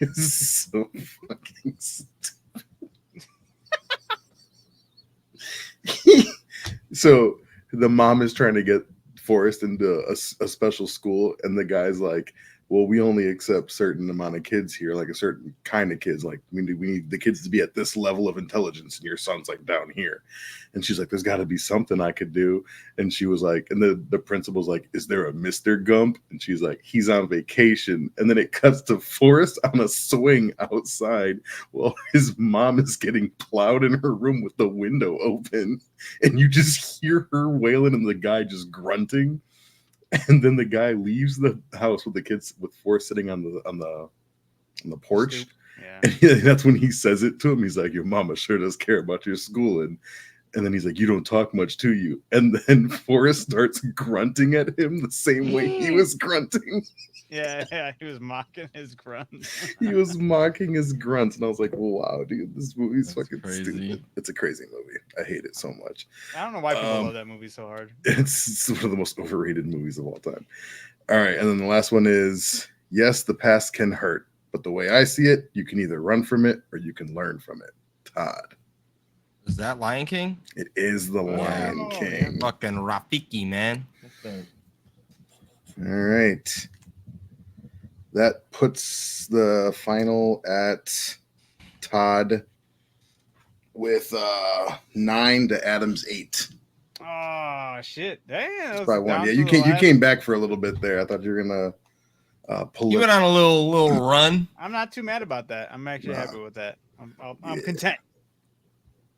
is so fucking stupid. So the mom is trying to get Forrest into a special school, and the guy's like, well, we only accept certain amount of kids here, like a certain kind of kids. Like we need the kids to be at this level of intelligence, and your son's like down here. And she's like, there's got to be something I could do. And she was like, and the principal's like, is there a Mr. Gump? And she's like, he's on vacation. And then it cuts to Forrest on a swing outside while his mom is getting plowed in her room with the window open. And you just hear her wailing and the guy just grunting. And then the guy leaves the house with the kids, with Forrest sitting on the porch. Stoop. Yeah. And that's when he says it to him. He's like, your mama sure does care about your schooling. And then he's like, you don't talk much, do you? And then Forrest starts grunting at him the same way he was grunting. Yeah, he was mocking his grunts. He was mocking his grunts. And I was like, wow, dude, this movie's That's fucking crazy. stupid. It's a crazy movie. I hate it so much. I don't know why people love that movie so hard. It's one of the most overrated movies of all time. All right. And then the last one is, yes, the past can hurt, but the way I see it, you can either run from it or you can learn from it. Todd. Is that Lion King? It is the Lion King. Fucking Rafiki, man. All right. That puts the final at Todd with 9 to Adam's 8. Oh shit! Damn, By one. Yeah, you came back for a little bit there. I thought you were gonna pull You it. went on a little run. I'm not too mad about that. I'm actually Nah. happy with that. I'm Yeah. content.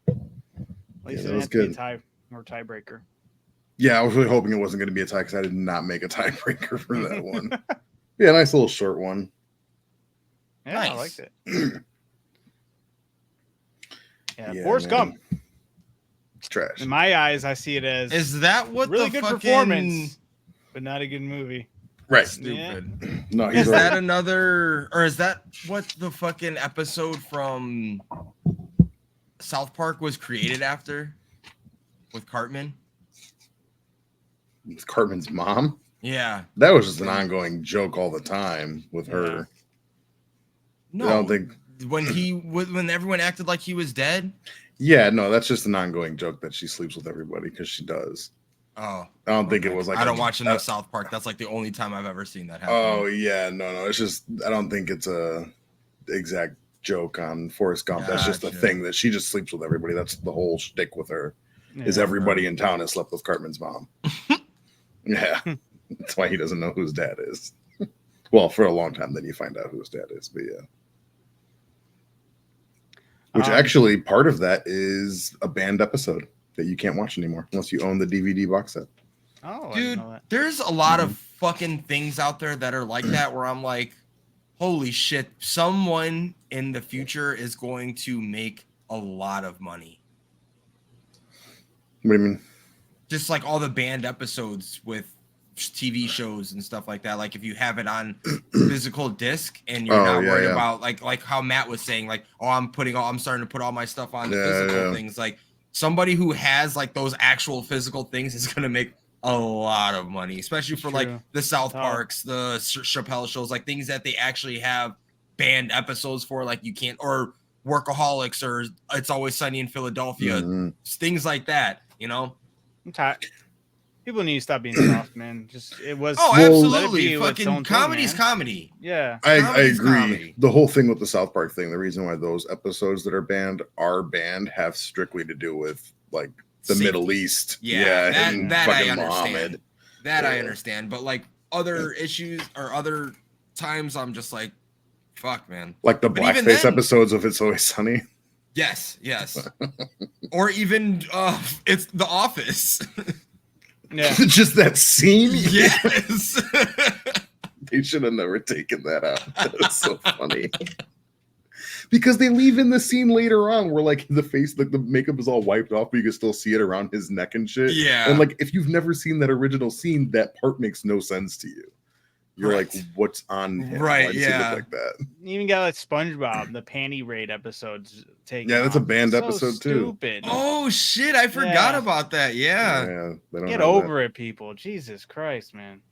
At least that it was didn't have to be good. a tie or tiebreaker. Yeah, I was really hoping it wasn't going to be a tie because I did not make a tiebreaker for that one. Yeah, nice little short one. Yeah, I Nice. liked it. Yeah, Yeah, Forrest man. Gump. It's trash. In my eyes, I see it as Is that what really the good fucking... performance, but not a good movie. Right. Stupid. No, he's Is right. that another, or is that what the fucking episode from South Park was created after with Cartman? It's Cartman's mom. Yeah. That was just an ongoing joke all the time with her. No, I don't think when everyone acted like he was dead. Yeah, no, that's just an ongoing joke that she sleeps with everybody because she does. Oh, I don't think it was like I don't watch enough South Park. That's like the only time I've ever seen that happen. Oh yeah, no, it's just I don't think it's a exact joke on Forrest Gump. That's just a thing that she just sleeps with everybody. That's the whole shtick with her. Is everybody in town has slept with Cartman's mom? Yeah, that's why he doesn't know whose dad is. Well, for a long time, then you find out whose dad is. But yeah. Which actually, part of that is a banned episode that you can't watch anymore unless you own the DVD box set. Oh, dude, there's a lot of fucking things out there that are like that where I'm like, holy shit, someone in the future is going to make a lot of money. What do you mean? Just like all the banned episodes with TV shows and stuff like that. Like if you have it on physical disc and you're not worried about like how Matt was saying, like, oh, I'm starting to put all my stuff on the physical things. Like somebody who has like those actual physical things is going to make a lot of money, especially for like the South Parks, the Chappelle shows, like things that they actually have banned episodes for, like you can't, or Workaholics, or It's Always Sunny in Philadelphia, things like that, you know? I'm tired. People need to stop being soft, man. It was. Oh, absolutely. Fucking comedy's comedy. Yeah. I agree. Comedy. The whole thing with the South Park thing, the reason why those episodes that are banned have strictly to do with like the Middle East. Yeah. That I understand. Muhammad. I understand. But like other issues or other times, I'm just like, fuck, man. Like the blackface episodes of It's Always Sunny. Yes. Or even it's The Office. Yeah. Just that scene. Yes. They should have never taken that out. That's so funny. Because they leave in the scene later on where like the face, like the makeup is all wiped off, but you can still see it around his neck and shit. Yeah. And like if you've never seen that original scene, that part makes no sense to you. You're like, what's on him? Right. Why does he look like that? You even got like SpongeBob, the panty raid episodes taken. Yeah, that's a banned episode stupid. too. Oh shit, I forgot about that. Yeah. Get over it, people. Jesus Christ, man.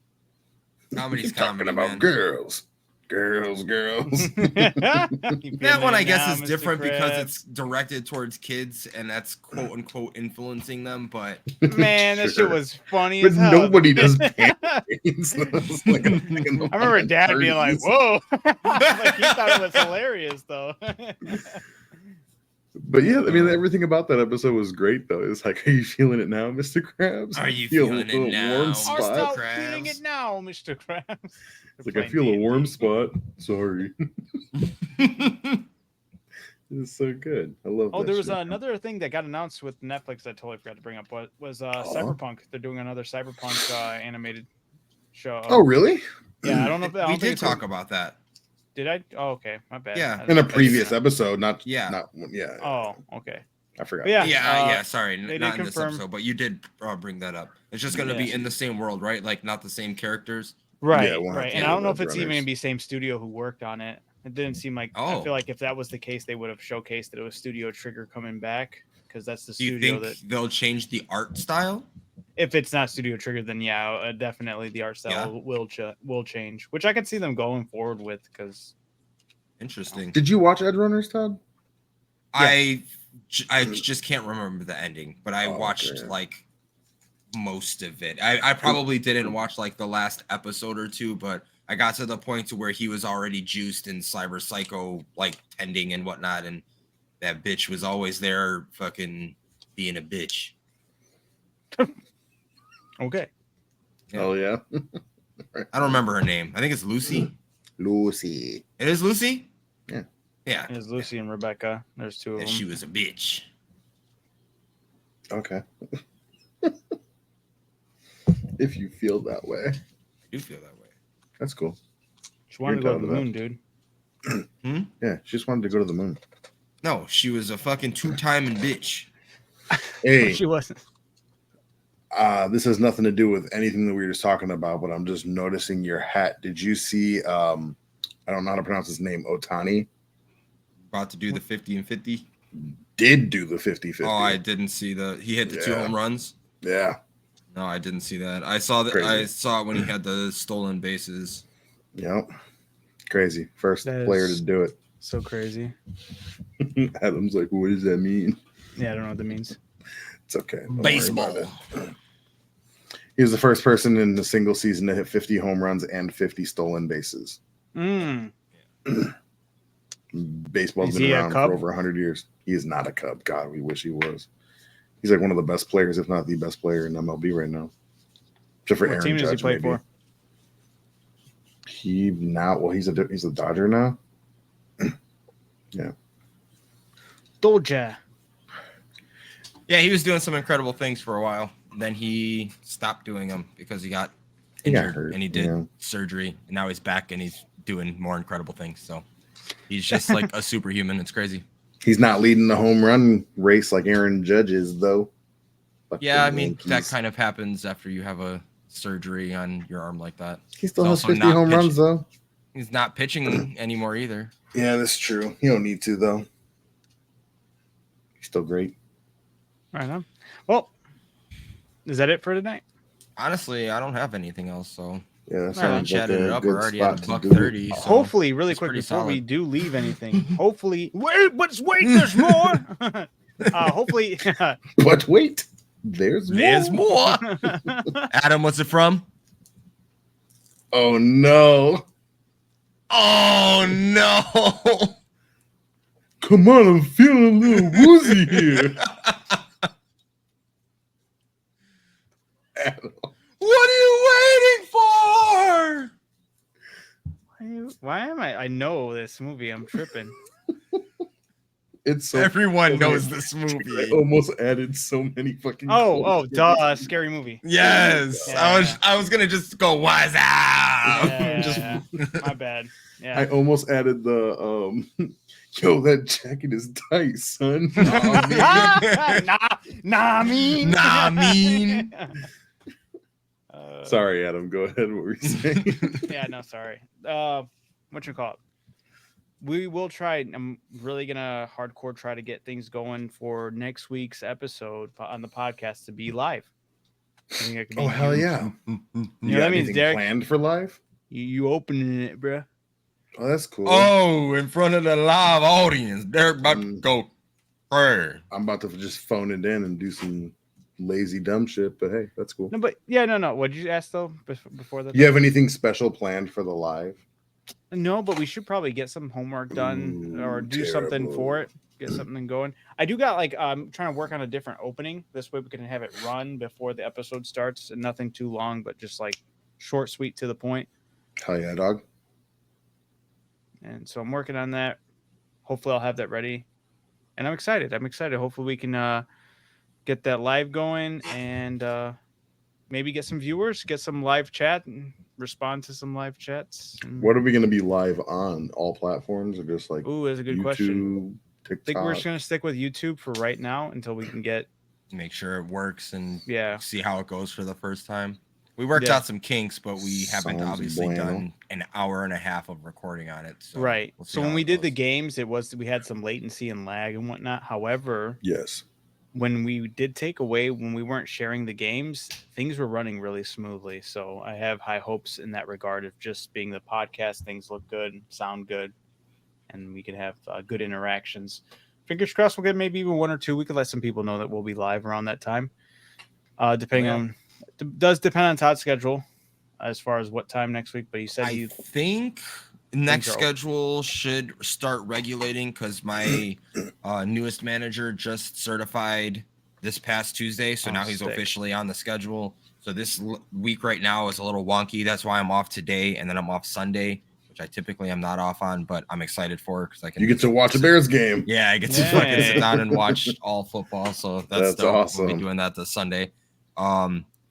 Comedy's talking about man. girls. That one I guess is different because it's directed towards kids and that's quote unquote influencing them, but man, that shit was funny but as hell. Nobody does panties. Like I remember Dad being like, whoa. Like he thought it was hilarious though. But yeah, I mean, everything about that episode was great, though. It's like, are you feeling it now, Mr. Krabs? Are you feeling it now? I'll stop feeling it now, Mr. Krabs. It's like, I feel a warm spot. Sorry. It's so good. I love there was another thing that got announced with Netflix that I totally forgot to bring up. What was Cyberpunk? They're doing another Cyberpunk animated show. Oh, really? Yeah, I don't know if we did talk about that. Did I? Oh, okay. My bad. Yeah. In a previous episode, not. Oh, okay. I forgot. Yeah. Sorry, not in this confirm... episode, but you did bring that up. It's just going to be in the same world, right? Like not the same characters. Right. Right. And I don't know if it's even going to be same studio who worked on it. It didn't seem like. I feel like if that was the case, they would have showcased that it was Studio Trigger coming back because that's the studio. Do you think they'll change the art style? If it's not Studio Trigger, then definitely the art style will change, which I could see them going forward with because. Interesting. Did you watch Edgerunners, Todd? I just can't remember the ending, but I watched like most of it. I probably didn't watch like the last episode or two, but I got to the point to where he was already juiced in Cyber Psycho like ending and whatnot, and that bitch was always there fucking being a bitch. Okay. Yeah. Oh yeah. I don't remember her name. I think it's Lucy. Lucy. It is Lucy? Yeah. Yeah. It's Lucy and Rebecca. There's two of them. She was a bitch. Okay. If you feel that way. I do feel that way. That's cool. She wanted to go to the moon, dude. Yeah, she just wanted to go to the moon. No, she was a fucking two-timing bitch. Hey. She wasn't. This has nothing to do with anything that we were just talking about, but I'm just noticing your hat. Did you see I don't know how to pronounce his name, Otani? About to do the 50 and 50? Did do the 50-50. Oh, I didn't see he hit the 2 home runs? Yeah. No, I didn't see that. I saw that. Crazy. I saw it when he had the stolen bases. Yep. Crazy. First That player is- to do it. So crazy. Adam's like, what does that mean? Yeah, I don't know what that means. It's okay. Don't worry about Baseball. it. He was the first person in a single season to hit 50 home runs and 50 stolen bases. Baseball's Is been he a around Cub? for over 100 years. He is not a Cub. God, we wish he was. He's like one of the best players, if not the best player in MLB right now. Except for What Aaron team does he Judge, play maybe. for? He's a Dodger now. Yeah. Doja. Yeah, he was doing some incredible things for a while. Then he stopped doing them because he got He got injured hurt, and he did yeah. surgery. And now he's back and he's doing more incredible things. So he's just like a superhuman. It's crazy. He's not leading the home run race like Aaron Judge is, though. Fuck Yeah, I them mean, that Yankees. kind of happens after you have a surgery on your arm like that. He still He's has also 50 not home runs, pitching. though. He's not pitching anymore either. Yeah, that's true. You don't need to, though. He's still great. Right on. Well, is that it for tonight? Honestly, I don't have anything else. So Yeah, that Right, sounds like chatted it a up. We're good already at spot a to buck do it. 30. So Hopefully, really it's quick pretty before we solid. do leave anything. Hopefully, wait, there's more. Hopefully, But wait, there's more. There's more. Adam, what's it from? Oh, no. Oh no! Come on, I'm feeling a little woozy here. Adam. What are you waiting for? why am I? I know this movie. I'm tripping. It's so Everyone funny. knows this I movie. almost added so many fucking. Oh, quotes. duh! Scary movie. Yes, Yeah. I was gonna just go what's up. Yeah, my bad. I Yeah. almost added the yo, that jacket is tight, son. Nah, mean. Nah, mean. Sorry, Adam. Go ahead. What were you saying? Yeah, no, sorry. What you call it? We will try. I'm really gonna hardcore try to get things going for next week's episode on the podcast to be live. I think that could be Oh hell huge. yeah! You You know, got that means anything Derek, planned for live? you opening it, bruh. Oh, that's cool. Oh, in front of the live audience, they're about to Mm. go. Prayer. I'm about to just phone it in and do some lazy dumb shit, but hey, that's cool. No, but yeah, no. What did you ask though before that? You have anything special planned for the live? No, but we should probably get some homework done or Ooh, do something for terrible. it. Get something going. I do got like I'm trying to work on a different opening. This way we can have it run before the episode starts and nothing too long, but just like short, sweet, to the point. Hell yeah, dog. And so I'm working on that. Hopefully I'll have that ready. And I'm excited. Hopefully we can get that live going and maybe get some viewers, get some live chat and respond to some live chats. And... What are we going to be live on? All platforms or just like Ooh, that's a good YouTube, question. I think we're TikTok? just gonna stick with YouTube for right now until we can get Make sure it works and yeah. see how it goes for the first time. We worked Yeah. out some kinks, but we haven't Sounds obviously bueno. done an hour and a half of recording on it. So Right. we'll see So how when we it did the goes. games, we had some latency and lag and whatnot. However, Yes. when we did take away when we weren't sharing the games, things were running really smoothly. So I have high hopes in that regard of just being the podcast. Things look good, sound good, and we can have good interactions. Fingers crossed we'll get maybe even one or two. We could let some people know that we'll be live around that time. Depending on does depend on Todd's schedule as far as what time next week. But he said I think next are open. schedule should start regulating because my newest manager just certified this past Tuesday. So Oh, now he's sick. officially on the schedule. So this week right now is a little wonky. That's why I'm off today and then I'm off Sunday, which I typically am not off on, but I'm excited for because I can. You get to watch a Bears game. Yeah, I get to fucking Yay. sit down and watch all football. So that's dope. awesome. We'll be doing that this Sunday.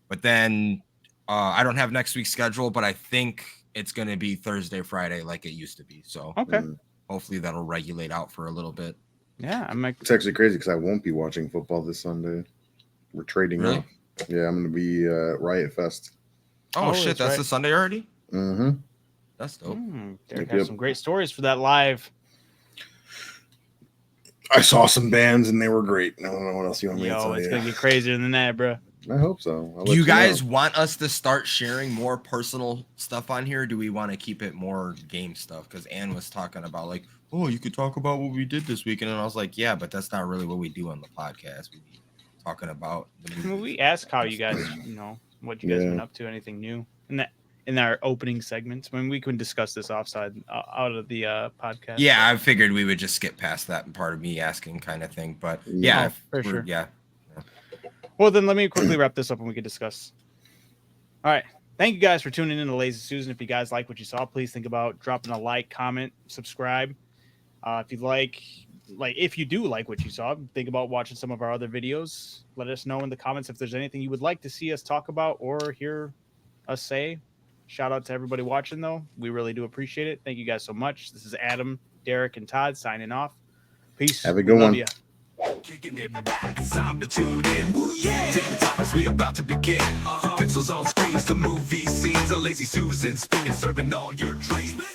But then I don't have next week's schedule, but I think it's going to be Thursday, Friday, like it used to be. So okay, hopefully that'll regulate out for a little bit. yeah, I'm like, It's actually crazy because I won't be watching football this Sunday. We're trading Really? off. Yeah, I'm going to be Riot Fest. Oh, Oh, shit. that's That's right. the Sunday already? Mm-hmm. That's dope. Derek Yep, has yep. some great stories for that live. I saw some bands and they were great. I don't know what else you want me to Yo, tell it's you. gonna get crazier than that, bro. I hope so. Do you guys want us to start sharing more personal stuff on here? Or do we want to keep it more game stuff? Because Ann was talking about like, oh, you could talk about what we did this weekend, and I was like, yeah, but that's not really what we do on the podcast. We be talking about the movie. Well, we ask how you guys, what you guys been up to, anything new in our opening segments. When we can discuss this out of the podcast. Yeah, I figured we would just skip past that part of me asking kind of thing, but yeah, for sure. Yeah. Well, then let me quickly wrap this up and we can discuss. All right. Thank you guys for tuning in to Lazy Susan. If you guys like what you saw, please think about dropping a like, comment, subscribe. If you do like what you saw, think about watching some of our other videos. Let us know in the comments if there's anything you would like to see us talk about or hear us say. Shout out to everybody watching, though. We really do appreciate it. Thank you guys so much. This is Adam, Derek, and Todd signing off. Peace. Have a good one. Ya. Kicking it back, it's time to tune in. Woo, yeah. Take the topics, we about to begin. Pixels on screens, the movie scenes. A Lazy Susan spinning, serving all your dreams.